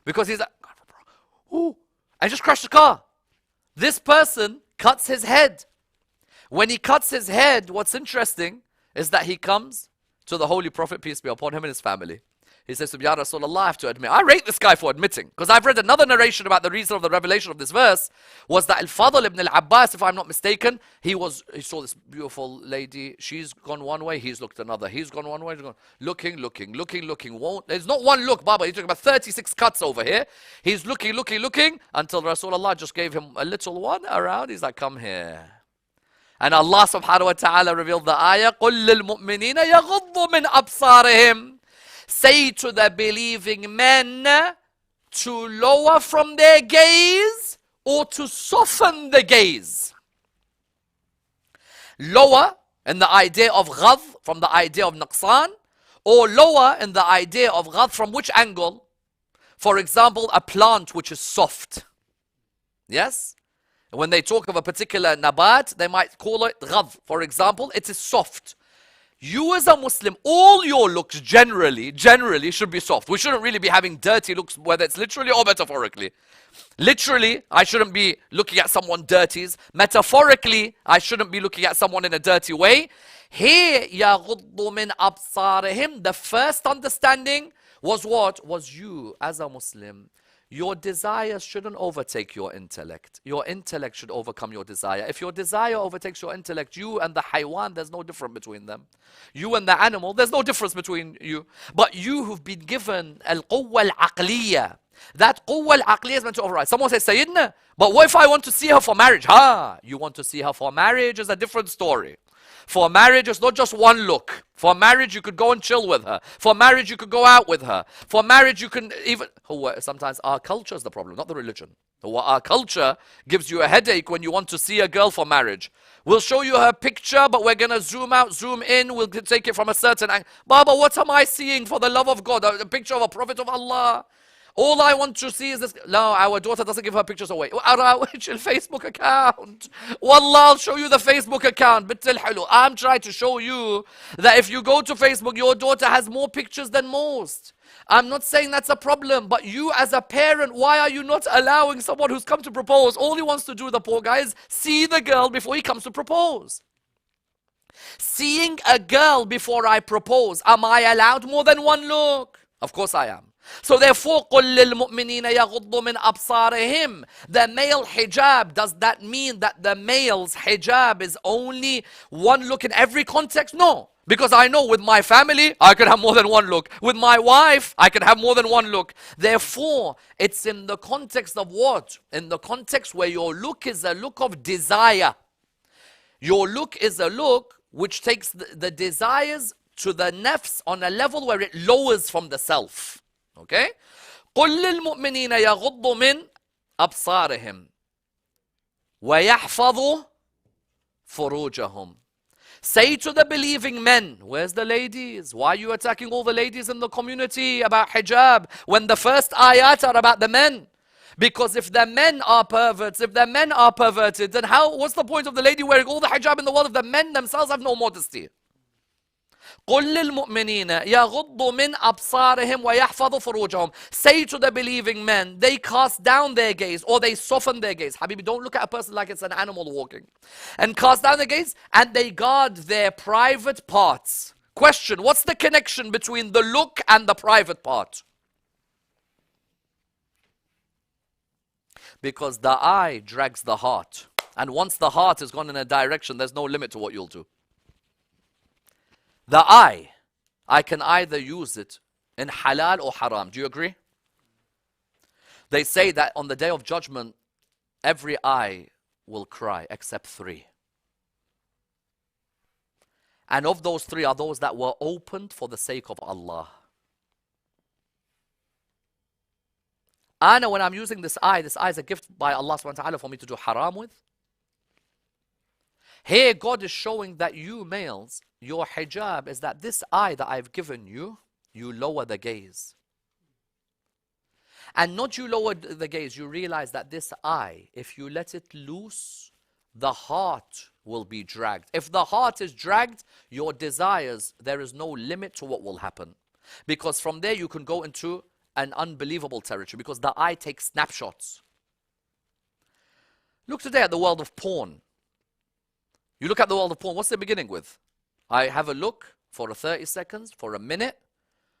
because he's like, ooh, I just crashed the car. This person cuts his head. When he cuts his head, what's interesting is that he comes to the Holy Prophet, peace be upon him, and his family. He says to him, Ya Rasulullah, I have to admit, I rate this guy for admitting. Because I've read another narration about the reason of the revelation of this verse was that Al-Fadl ibn al-Abbas, if I'm not mistaken, he saw this beautiful lady. She's gone one way, he's looked another. He's gone one way, he's gone, looking. There's not one look, Baba. He's talking about 36 cuts over here. He's looking until Rasulullah just gave him a little one around. He's like, come here. And Allah subhanahu wa ta'ala revealed the ayah, قُلْ لِلْمُؤْمِنِينَ يَغُضُّ مِنْ أَبْصَارِهِمْ. Say to the believing men to lower from their gaze or to soften the gaze. Lower in the idea of ghadh, from the idea of naqsan, or lower in the idea of ghadh from which angle? For example, a plant which is soft. Yes? When they talk of a particular nabat, they might call it ghadh. For example, it is soft. You as a Muslim, all your looks generally should be soft. We shouldn't really be having dirty looks, whether it's literally or metaphorically. Literally, I shouldn't be looking at someone dirties. Metaphorically, I shouldn't be looking at someone in a dirty way. Here, يَغُضُّ مِنْ أَبْصَارِهِمْ. The first understanding was what? Was you as a Muslim. Your desires shouldn't overtake your intellect. Your intellect should overcome your desire. If your desire overtakes your intellect, you and the haywan, there's no difference between them. You and the animal, there's no difference between you. But you who've been given al-quwwa al-aqliya, that quwwa al-aqliya is meant to override. Someone says, Sayyidina, but what if I want to see her for marriage? You want to see her for marriage is a different story. For marriage, it's not just one look. For marriage, you could go and chill with her. For marriage, you could go out with her. For marriage, you can even... Sometimes our culture is the problem, not the religion. Our culture gives you a headache when you want to see a girl for marriage. We'll show you her picture, but we're going to zoom out, zoom in. We'll take it from a certain angle. Baba, what am I seeing for the love of God? A picture of a prophet of Allah. All I want to see is this. No, our daughter doesn't give her pictures away. Our Facebook account. Wallah, I'll show you the Facebook account. I'm trying to show you that if you go to Facebook, your daughter has more pictures than most. I'm not saying that's a problem, but you as a parent, why are you not allowing someone who's come to propose? All he wants to do, the poor guy, is see the girl before he comes to propose. Seeing a girl before I propose, am I allowed more than one look? Of course I am. So therefore, قُلْ لِلْمُؤْمِنِينَ يَغُضُّ مِنْ أَبْصَارِهِمْ. The male hijab, does that mean that the male's hijab is only one look in every context? No. Because I know with my family, I can have more than one look. With my wife, I can have more than one look. Therefore, it's in the context of what? In the context where your look is a look of desire. Your look is a look which takes the desires to the nafs on a level where it lowers from the self. Okay? قل للمؤمنين يغضوا من أبصارهم ويحفظوا فروجهم. Say to the believing men, where's the ladies? Why are you attacking all the ladies in the community about hijab when the first ayat are about the men? Because if the men are perverts, if the men are perverted, then what's the point of the lady wearing all the hijab in the world if the men themselves have no modesty? قل للمؤمنين يغضوا من أبصارهم ويحفظوا فروجهم. Say to the believing men, they cast down their gaze or they soften their gaze. Habibi, don't look at a person like it's an animal walking. And cast down their gaze and they guard their private parts. Question, what's the connection between the look and the private part? Because the eye drags the heart. And once the heart has gone in a direction, there's no limit to what you'll do. The eye, I can either use it in halal or haram. Do you agree? They say that on the day of judgment, every eye will cry except 3. And of those 3 are those that were opened for the sake of Allah. I know when I'm using this eye is a gift by Allah subhanahu wa ta'ala for me to do haram with. Here God is showing that you males, your hijab is that this eye that I've given you, you lower the gaze. And not you lower the gaze, you realize that this eye, if you let it loose, the heart will be dragged. If the heart is dragged, your desires, there is no limit to what will happen. Because from there you can go into an unbelievable territory because the eye takes snapshots. Look today at the world of porn. You look at the world of porn, what's it beginning with? I have a look for 30 seconds, for a minute,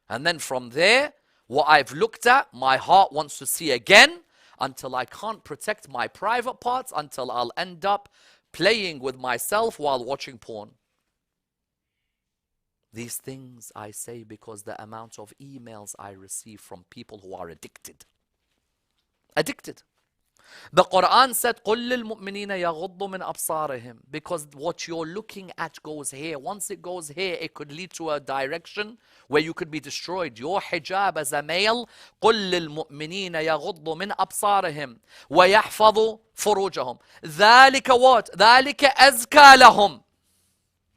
and then from there, what I've looked at, my heart wants to see again until I can't protect my private parts, until I'll end up playing with myself while watching porn. These things I say because the amount of emails I receive from people who are addicted. Addicted. The Quran said, قُلْ لِلْمُؤْمِنِينَ يَغُضُّ مِنْ أَبْصَارِهِمْ. Because what you're looking at goes here. Once it goes here, it could lead to a direction where you could be destroyed. Your hijab as a male, قُلْ لِلْمُؤْمِنِينَ يَغُضُّ مِنْ أَبْصَارِهِمْ وَيَحْفَظُوا فُرُوجَهُم. ذَلِكَ what? ذَلِكَ أَزْكَى لَهُمْ.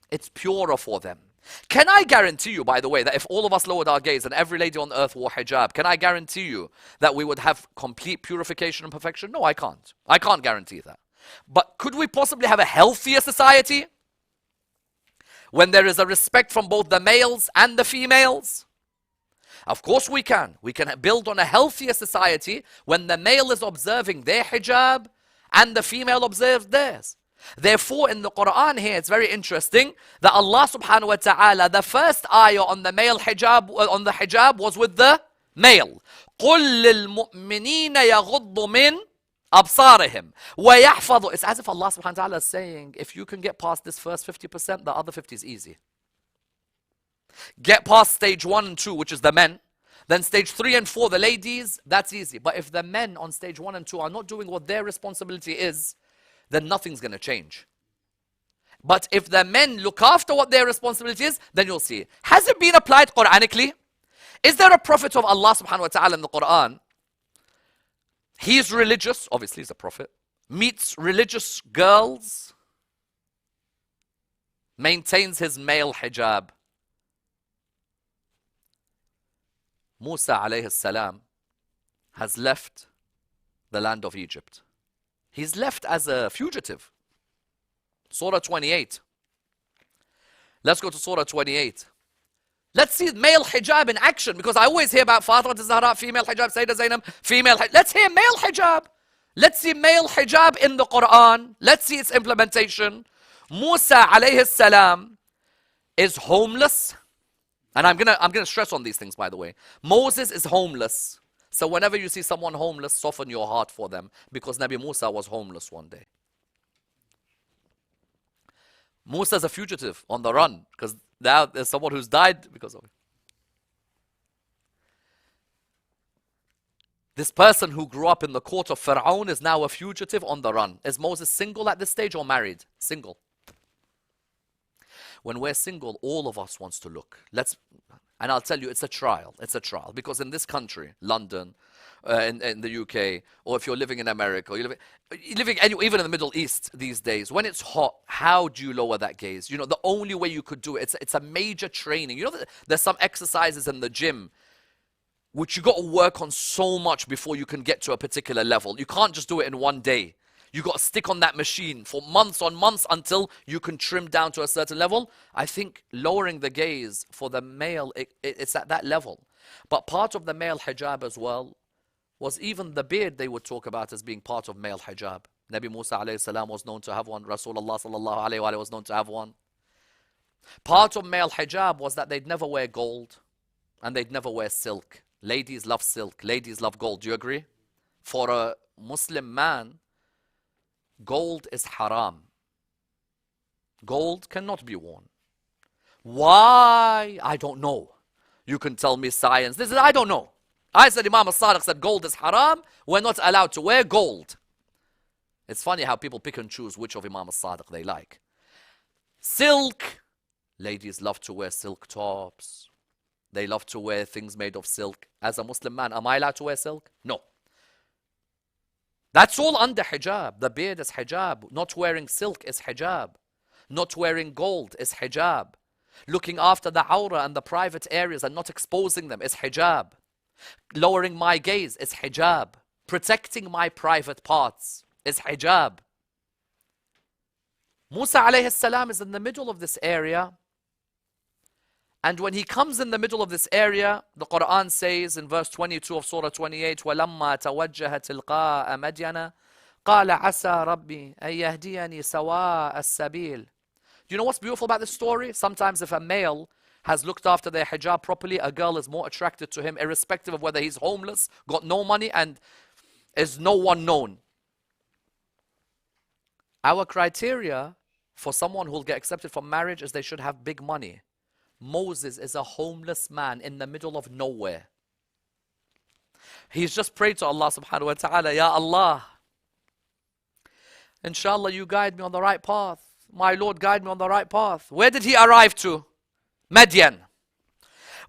It's purer for them. Can I guarantee you, by the way, that if all of us lowered our gaze and every lady on earth wore hijab, can I guarantee you that we would have complete purification and perfection? No, I can't. I can't guarantee that. But could we possibly have a healthier society when there is a respect from both the males and the females? Of course we can. We can build on a healthier society when the male is observing their hijab and the female observes theirs. Therefore, in the Quran here, it's very interesting that Allah subhanahu wa ta'ala, the first ayah on the male hijab, on the hijab was with the male. قُلْ لِلْمُؤْمِنِينَ يَغُضُّ مِنْ أَبْصَارِهِمْ وَيَحْفَظُوا. It's as if Allah subhanahu wa ta'ala is saying, if you can get past this first 50%, the other 50 is easy. Get past stage 1 and 2, which is the men. Then stage 3 and 4, the ladies, that's easy. But if the men on stage 1 and 2 are not doing what their responsibility is, then nothing's going to change. But if the men look after what their responsibility is, then you'll see. Has it been applied Quranically? Is there a prophet of Allah subhanahu wa ta'ala in the Quran? He's religious, obviously he's a prophet, meets religious girls, maintains his male hijab. Musa alayhi salam has left the land of Egypt. He's left as a fugitive. Surah 28. Let's go to Surah 28. Let's see male hijab in action, because I always hear about Fatima Zahra, female hijab, Sayyidah Zainab, female hijab. Let's hear male hijab. Let's see male hijab in the Quran. Let's see its implementation. Musa alayhi salam is homeless. And I'm gonna stress on these things, by the way. Moses is homeless. So whenever you see someone homeless, soften your heart for them, because Nabi Musa was homeless one day. Musa is a fugitive on the run, because now there's someone who's died because of it. This person who grew up in the court of Pharaoh is now a fugitive on the run. Is Moses single at this stage or married? Single. When we're single, all of us wants to look. And I'll tell you, it's a trial. It's a trial. Because in this country, London, in the UK, or if you're living in America, or you're living anywhere, even in the Middle East these days, when it's hot, how do you lower that gaze? You know, the only way you could do it, it's a major training. You know, there's some exercises in the gym which you got to work on so much before you can get to a particular level. You can't just do it in one day. You got to stick on that machine for months on months until you can trim down to a certain level. I think lowering the gaze for the male, it's at that level. But part of the male hijab as well was even the beard they would talk about as being part of male hijab. Nabi Musa alayhi salam was known to have one. Rasulullah sallallahu alayhi wa was known to have one. Part of male hijab was that they'd never wear gold and they'd never wear silk. Ladies love silk. Ladies love gold. Do you agree? For a Muslim man, gold is haram. Gold cannot be worn. Why? I don't know. You can tell me science. This is, I don't know. I said Imam Sadiq said gold is haram. We're not allowed to wear gold. It's funny how people pick and choose which of Imam Sadiq they like. Silk. Ladies love to wear silk tops. They love to wear things made of silk. As a Muslim man, am I allowed to wear silk? No. That's all under hijab. The beard is hijab. Not wearing silk is hijab. Not wearing gold is hijab. Looking after the awrah and the private areas and not exposing them is hijab. Lowering my gaze is hijab. Protecting my private parts is hijab. Musa alayhi salam is in the middle of this area. And when he comes in the middle of this area, the Quran says in verse 22 of Surah 28, وَلَمَّا تَوَجَّهَ تِلْقَاءَ مَدْيَنَ قَالَ عَسَى رَبِّي أَن يَهْدِيَنِي سَوَاءَ السَّبِيلِ. Do you know what's beautiful about this story? Sometimes if a male has looked after their hijab properly, a girl is more attracted to him, irrespective of whether he's homeless, got no money, and is no one known. Our criteria for someone who will get accepted for marriage is they should have big money. Moses is a homeless man in the middle of nowhere. He's just prayed to Allah subhanahu wa ta'ala, Ya Allah, inshallah you guide me on the right path. My Lord, guide me on the right path. Where did he arrive to? Madian.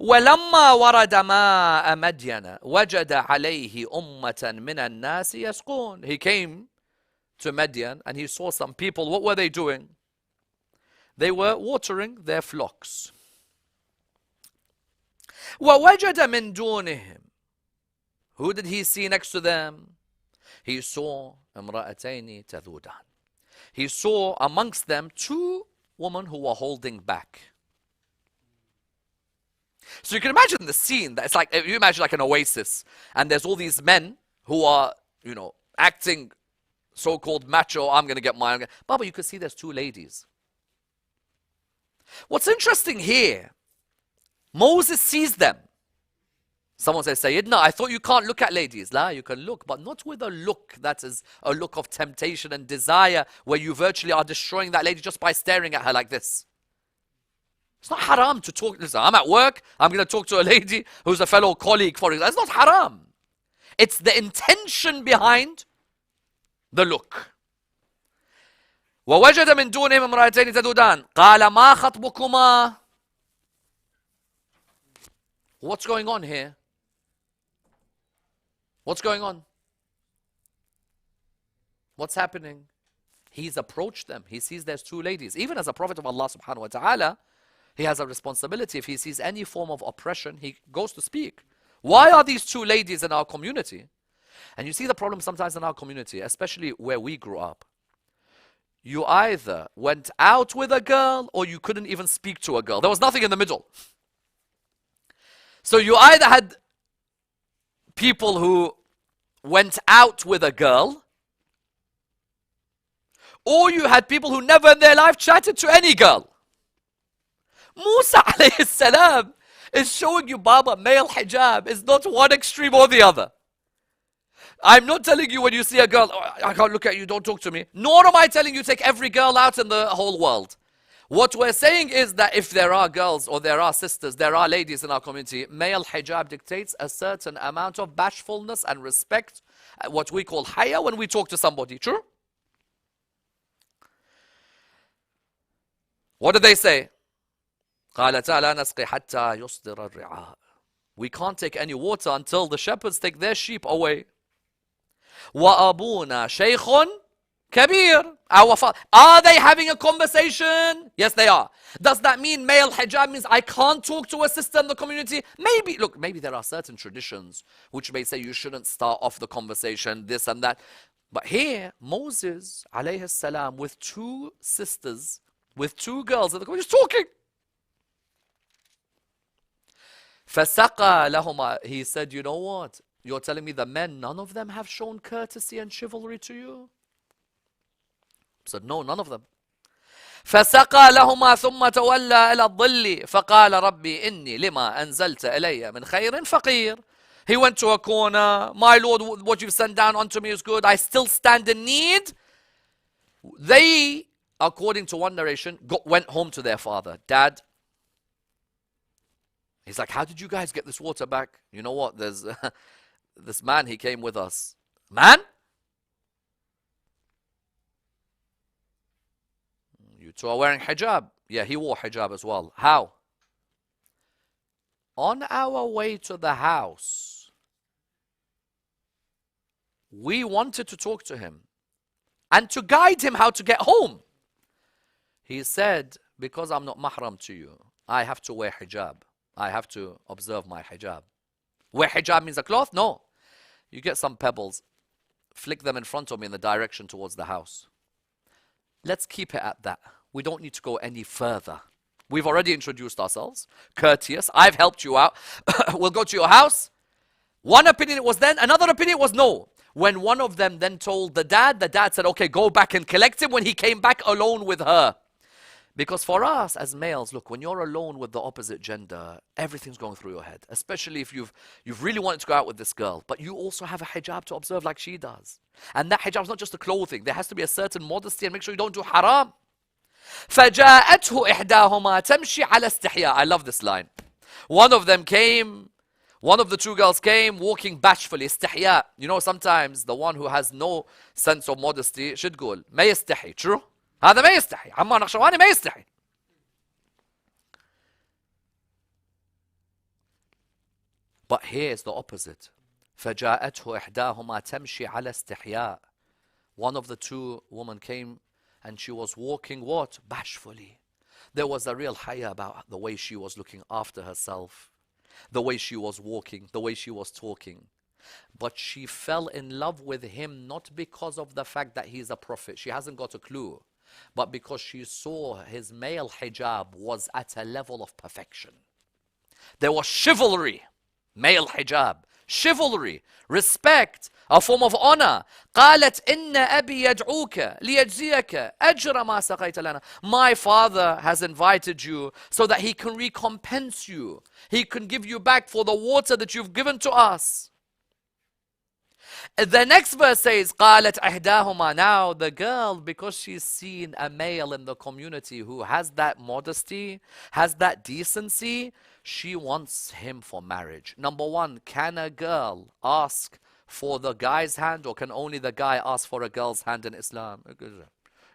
وَلَمَّا وَرَدَ مَاءَ مَدْيَنَ وَجَدَ عَلَيْهِ أُمَّةً مِنَ النَّاسِ يَسْقُونَ. He came to Madian and he saw some people. What were they doing? They were watering their flocks. وَوَجَدَ مِن دُونِهِمْ. Who did he see next to them? He saw امرأتين تذودان. He saw amongst them two women who were holding back. So you can imagine the scene. That it's like, you imagine like an oasis, and there's all these men who are, you know, acting so-called macho. I'm going to get mine. Baba, you can see there's two ladies. What's interesting here, Moses sees them. Someone says, Sayyidina, I thought you can't look at ladies. La, you can look, but not with a look that is a look of temptation and desire where you virtually are destroying that lady just by staring at her like this. It's not haram to talk. Listen, I'm at work, I'm going to talk to a lady who's a fellow colleague, for example. It's not haram. It's the intention behind the look. وَوَجَدَ مِن دُونِهِمْ امْرَأَتَيْنِ تَذُودَانِ قَالَ مَا خَطْبُكُمَا. What's going on here? What's going on? What's happening? He's approached them. He sees there's two ladies. Even as a prophet of Allah subhanahu wa ta'ala, he has a responsibility. If he sees any form of oppression, he goes to speak. Why are these two ladies in our community? And you see the problem sometimes in our community, especially where we grew up. You either went out with a girl or you couldn't even speak to a girl. There was nothing in the middle. So you either had people who went out with a girl, or you had people who never in their life chatted to any girl. Musa alayhi salam is showing you, Baba, male hijab is not one extreme or the other. I'm not telling you when you see a girl, oh, I can't look at you, don't talk to me. Nor am I telling you take every girl out in the whole world. What we're saying is that if there are girls or there are sisters, there are ladies in our community, male hijab dictates a certain amount of bashfulness and respect, what we call haya, when we talk to somebody. True? What did they say? قالتا لا نسقي حتى يصدر الرعاء. We can't take any water until the shepherds take their sheep away. وأبونا شيخ كبير. Are they having a conversation? Yes, they are. Does that mean male hijab means I can't talk to a sister in the community? Maybe. Look, maybe there are certain traditions which may say you shouldn't start off the conversation, this and that. But here, Moses, alayhi salam, with two sisters, with two girls in the community, just talking. فَسَقَى لَهُمَا. He said, you know what? You're telling me the men, none of them have shown courtesy and chivalry to you? He said, no, none of them. فسقى لهما ثم تولى إلى الظل فقال ربي إني لما أنزلت إلي من خير فقير. He went to a corner. My Lord, what you've sent down unto me is good. I still stand in need. They, according to one narration, went home to their father. Dad, he's like, how did you guys get this water back? You know what? There's this man, he came with us. Man? You two are wearing hijab. Yeah, he wore hijab as well. How? On our way to the house, we wanted to talk to him and to guide him how to get home. He said, because I'm not mahram to you, I have to wear hijab. I have to observe my hijab. Wear hijab means a cloth? No. You get some pebbles, flick them in front of me in the direction towards the house. Let's keep it at that. We don't need to go any further. We've already introduced ourselves. Courteous. I've helped you out. We'll go to your house. One opinion was then, another opinion was no. When one of them then told the dad said, okay, go back and collect him when he came back alone with her. Because for us as males, look, when you're alone with the opposite gender, everything's going through your head. Especially if you've really wanted to go out with this girl, but you also have a hijab to observe like she does. And that hijab is not just a clothing. There has to be a certain modesty and make sure you don't do haram. فَجَاءَتْهُ إِحْدَاهُمَا تَمْشِي عَلَى اسْتِحْيَاءٍ. I love this line. One of the two girls came walking bashfully, istihya. You know, sometimes the one who has no sense of modesty should go, ما يستحي. True? هذا ما يستحي. عمار نخشواني ما يستحي. But here's the opposite. فَجَاءَتْهُ إِحْدَاهُمَا تَمْشِي عَلَى اسْتِحْيَاءٍ. One of the two women came and she was walking what? Bashfully. There was a real haya about the way she was looking after herself, the way she was walking, the way she was talking. But she fell in love with him not because of the fact that he's a prophet. She hasn't got a clue. But because she saw his male hijab was at a level of perfection. There was chivalry, male hijab, chivalry, respect, a form of honor. قالت إن أبي يدعوك ليجزيك أجر ما سقيت لنا. My father has invited you so that he can recompense you. He can give you back for the water that you've given to us. The next verse says, قالت إحداهما. Now the girl, because she's seen a male in the community who has that modesty, has that decency, she wants him for marriage. Number one, can a girl ask for the guy's hand, or can only the guy ask for a girl's hand in Islam?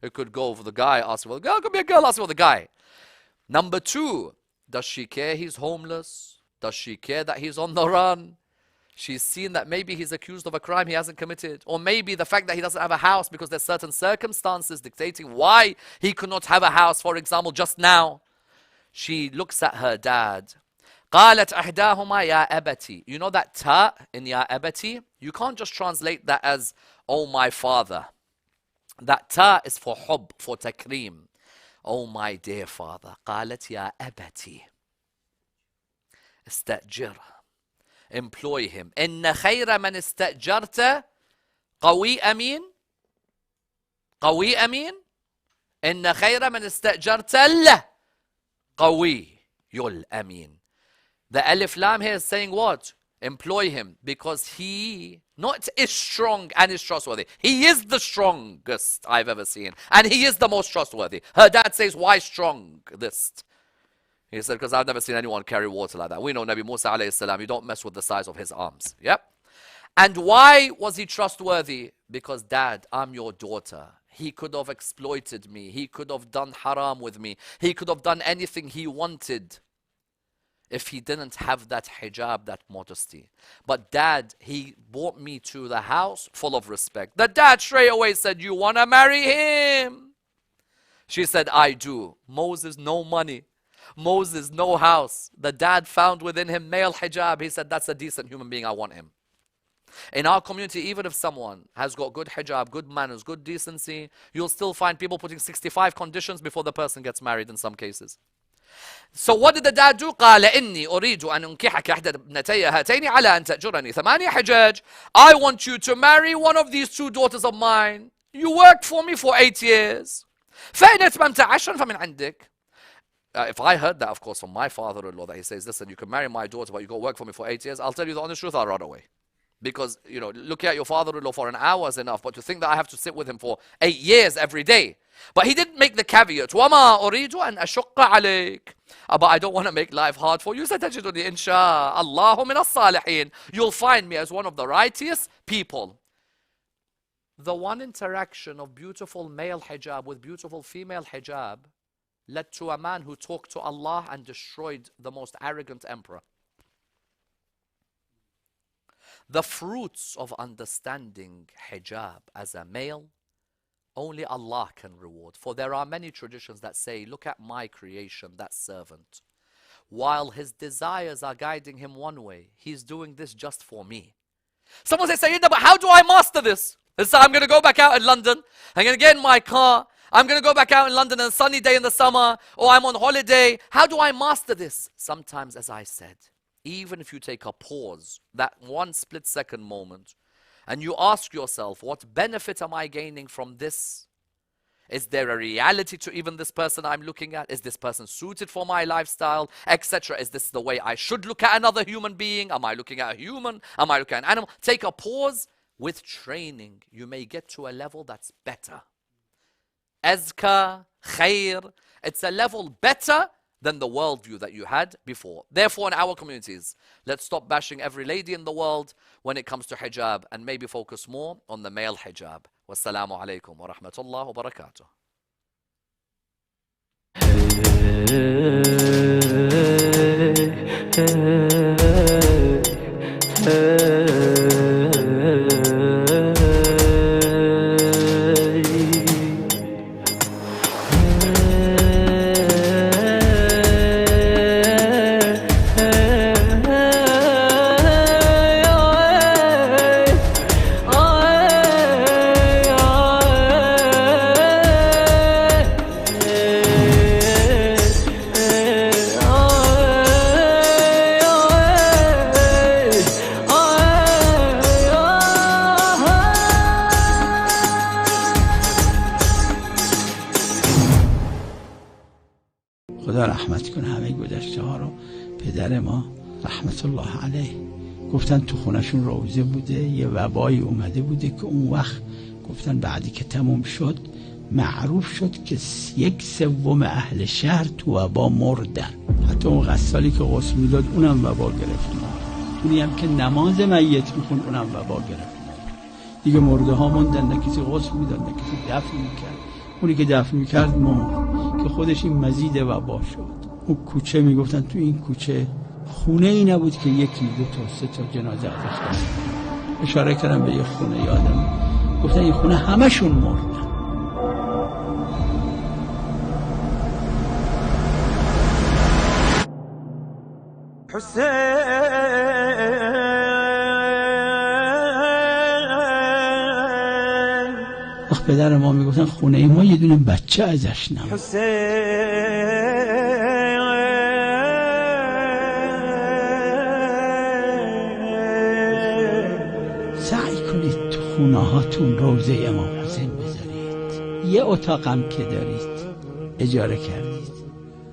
It could go for the guy asking for the girl, it could be a girl asking for the guy. Number two, does she care he's homeless? Does she care that he's on the run? She's seen that maybe he's accused of a crime he hasn't committed. Or maybe the fact that he doesn't have a house because there's certain circumstances dictating why he could not have a house, for example, just now. She looks at her dad. قالت أحداهما يا أبتي. You know that ta in ya abati? You can't just translate that as, oh my father. That ta is for hub, for takreem. Oh my dear father. قالت يا أبتي. استأجر. Employ him. إن خير من استأجرت قوي أمين. قوي أمين. إن خير من استأجرت له قوي يل أمين. The alif lam here is saying what? Employ him, because he not is strong and is trustworthy. He is the strongest I've ever seen. And he is the most trustworthy. Her dad says, why strongest? He said, because I've never seen anyone carry water like that. We know Nabi Musa alayhi salam, you don't mess with the size of his arms. Yep. And why was he trustworthy? Because dad, I'm your daughter. he could have exploited me. He could have done haram with me. He could have done anything he wanted if he didn't have that hijab, that modesty. But dad, he brought me to the house full of respect. The dad straight away said, you want to marry him? She said, I do. Moses, no money. Moses, no house. The dad found within him male hijab. He said, that's a decent human being, I want him. In our community, even if someone has got good hijab, good manners, good decency, you'll still find people putting 65 conditions before the person gets married in some cases. So what did the dad do? قال إني أريد أن أنكحك إحدى ابنتي هاتين على أن تأجرني 8 حجاج. I want you to marry one of these 2 daughters of mine. You worked for me for 8 years. فإن أتممت 10 فمن عندك. If I heard that, of course, from my father-in-law, that he says, listen, you can marry my daughter, but you go work for me for 8 years, I'll tell you the honest truth, I'll run away. Because, you know, looking at your father-in-law for an hour is enough, but to think that I have to sit with him for 8 years every day. But he didn't make the caveat, وَمَا أُرِيدُ أَنْ أَشُقَّ عَلَيْكَ. But I don't want to make life hard for you. سَتَجِدُنِي إِنْ شَاءَ اللَّهُ مِنَ الصَّالِحِينَ. You'll find me as one of the righteous people. The one interaction of beautiful male hijab with beautiful female hijab led to a man who talked to Allah and destroyed the most arrogant emperor. The fruits of understanding hijab as a male, only Allah can reward. For there are many traditions that say, look at my creation, that servant. While his desires are guiding him one way, he's doing this just for me. Someone says, Sayyidina, but how do I master this? So I'm going to go back out in London, I'm going to get in my car, I'm going to go back out in London on a sunny day in the summer, or I'm on holiday. How do I master this? Sometimes, as I said, even if you take a pause, that 1 split-second moment, and you ask yourself, what benefit am I gaining from this? Is there a reality to even this person I'm looking at? Is this person suited for my lifestyle, etc.? Is this the way I should look at another human being? Am I looking at a human? Am I looking at an animal? Take a pause. With training, you may get to a level that's better. Azka, khair. It's a level better than the worldview that you had before. Therefore, in our communities, let's stop bashing every lady in the world when it comes to hijab and maybe focus more on the male hijab. Wassalamu alaikum wa rahmatullah wa barakatuh. خدا رحمت کنه همه گذشته ها رو. پدر ما رحمت الله علیه گفتن تو خونشون روزه بوده، یه وبایی اومده بوده که اون وقت گفتن بعدی که تموم شد معروف شد که 1/3 اهل شهر تو وبا مردن. حتی اون غسالی که غسل میداد اونم وبا گرفت. اونی هم که نماز میت میخوند اونم وبا گرفت. دیگه مرده ها موندن، نه کسی غسل میداد نه کسی دفن میکرد. اونی که دفن میکرد مرد که خودش این مزید وبا شد. اون کوچه میگفتن تو این کوچه خونه ای نبود که 1 2 تا 3 تا جنازه ازش داشت. اشاره کردم به یه خونه یادم، گفتن این خونه همشون مردن. وقت پدر ما میگفتن خونه ما یه دونه بچه ازش نبود. سعی کنید تو خونه هاتون روزه امام حسین بذارید. یه اتاقم که دارید اجاره کردید،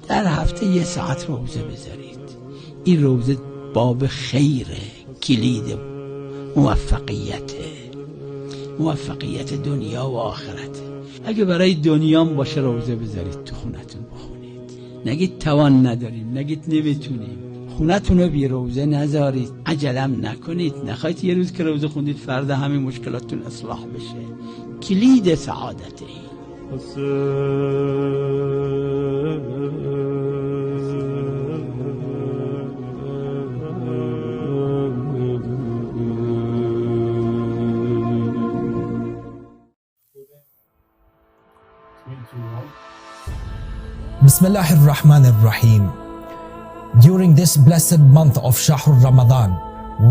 در هفته 1 ساعت روزه بذارید. این روزه باب خیره، کلید موفقیت دنیا و آخرت. اگه برای دنیام باشه روزه بذارید تو خونتون بخونید. نگید توان نداریم، نگید نمیتونیم. خونتون رو بی روزه نذارید. عجلم نکنید. نخواهید یه روز که روزه خوندید فردا همین مشکلاتتون اصلاح بشه. کلید سعادته. Bismillah ar-Rahman ar-Rahim. During this blessed month of Shahr Ramadan,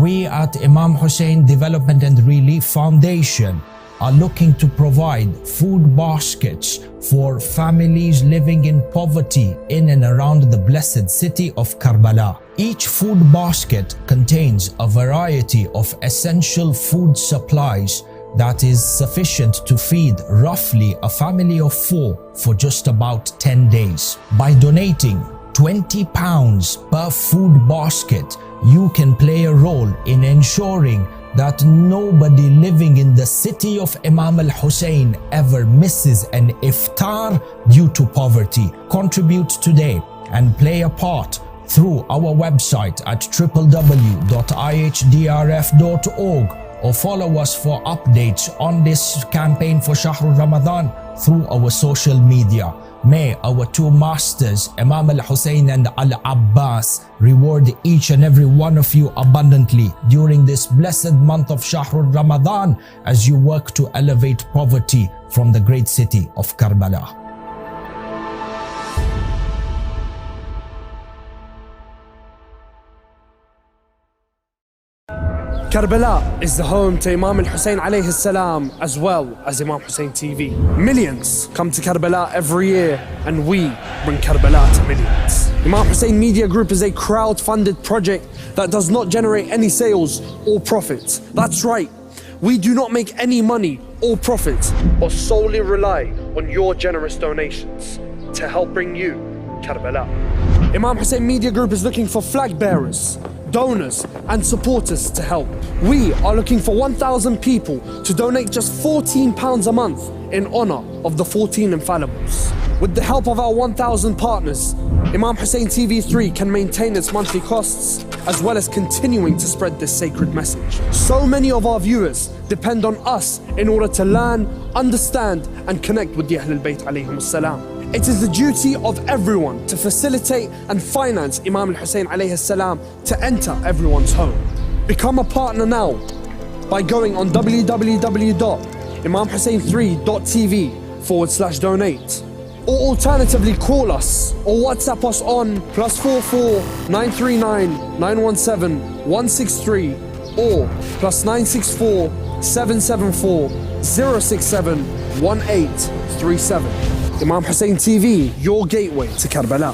we at Imam Hussein Development and Relief Foundation are looking to provide food baskets for families living in poverty in and around the blessed city of Karbala. Each food basket contains a variety of essential food supplies that is sufficient to feed roughly a family of 4 for just about 10 days. By donating £20 per food basket, you can play a role in ensuring that nobody living in the city of Imam al-Hussein ever misses an iftar due to poverty. Contribute today and play a part through our website at www.ihdrf.org, or follow us for updates on this campaign for Shahr Ramadan through our social media. May our two masters, Imam al-Hussein and al-Abbas, reward each and every one of you abundantly during this blessed month of Shahr Ramadan as you work to elevate poverty from the great city of Karbala. Karbala is the home to Imam Hussein alayhi salam, as well as Imam Hussein TV. Millions come to Karbala every year, and we bring Karbala to millions. Imam Hussein Media Group is a crowd-funded project that does not generate any sales or profit. That's right, we do not make any money or profit, but solely rely on your generous donations to help bring you Karbala. Imam Hussein Media Group is looking for flag bearers, donors and supporters to help. We are looking for 1,000 people to donate just £14 a month in honor of the 14 infallibles. With the help of our 1,000 partners, Imam Hussein TV3 can maintain its monthly costs as well as continuing to spread this sacred message. So many of our viewers depend on us in order to learn, understand and connect with the Ahlul Bayt alayhim as-salam. It is the duty of everyone to facilitate and finance Imam Hussein alayhi salam to enter everyone's home. Become a partner now by going on www.imamhussein3.tv/donate, or alternatively call us or WhatsApp us on +44 939 917 163 or +964 774 067 1837. Imam Hussein TV, your gateway to Karbala.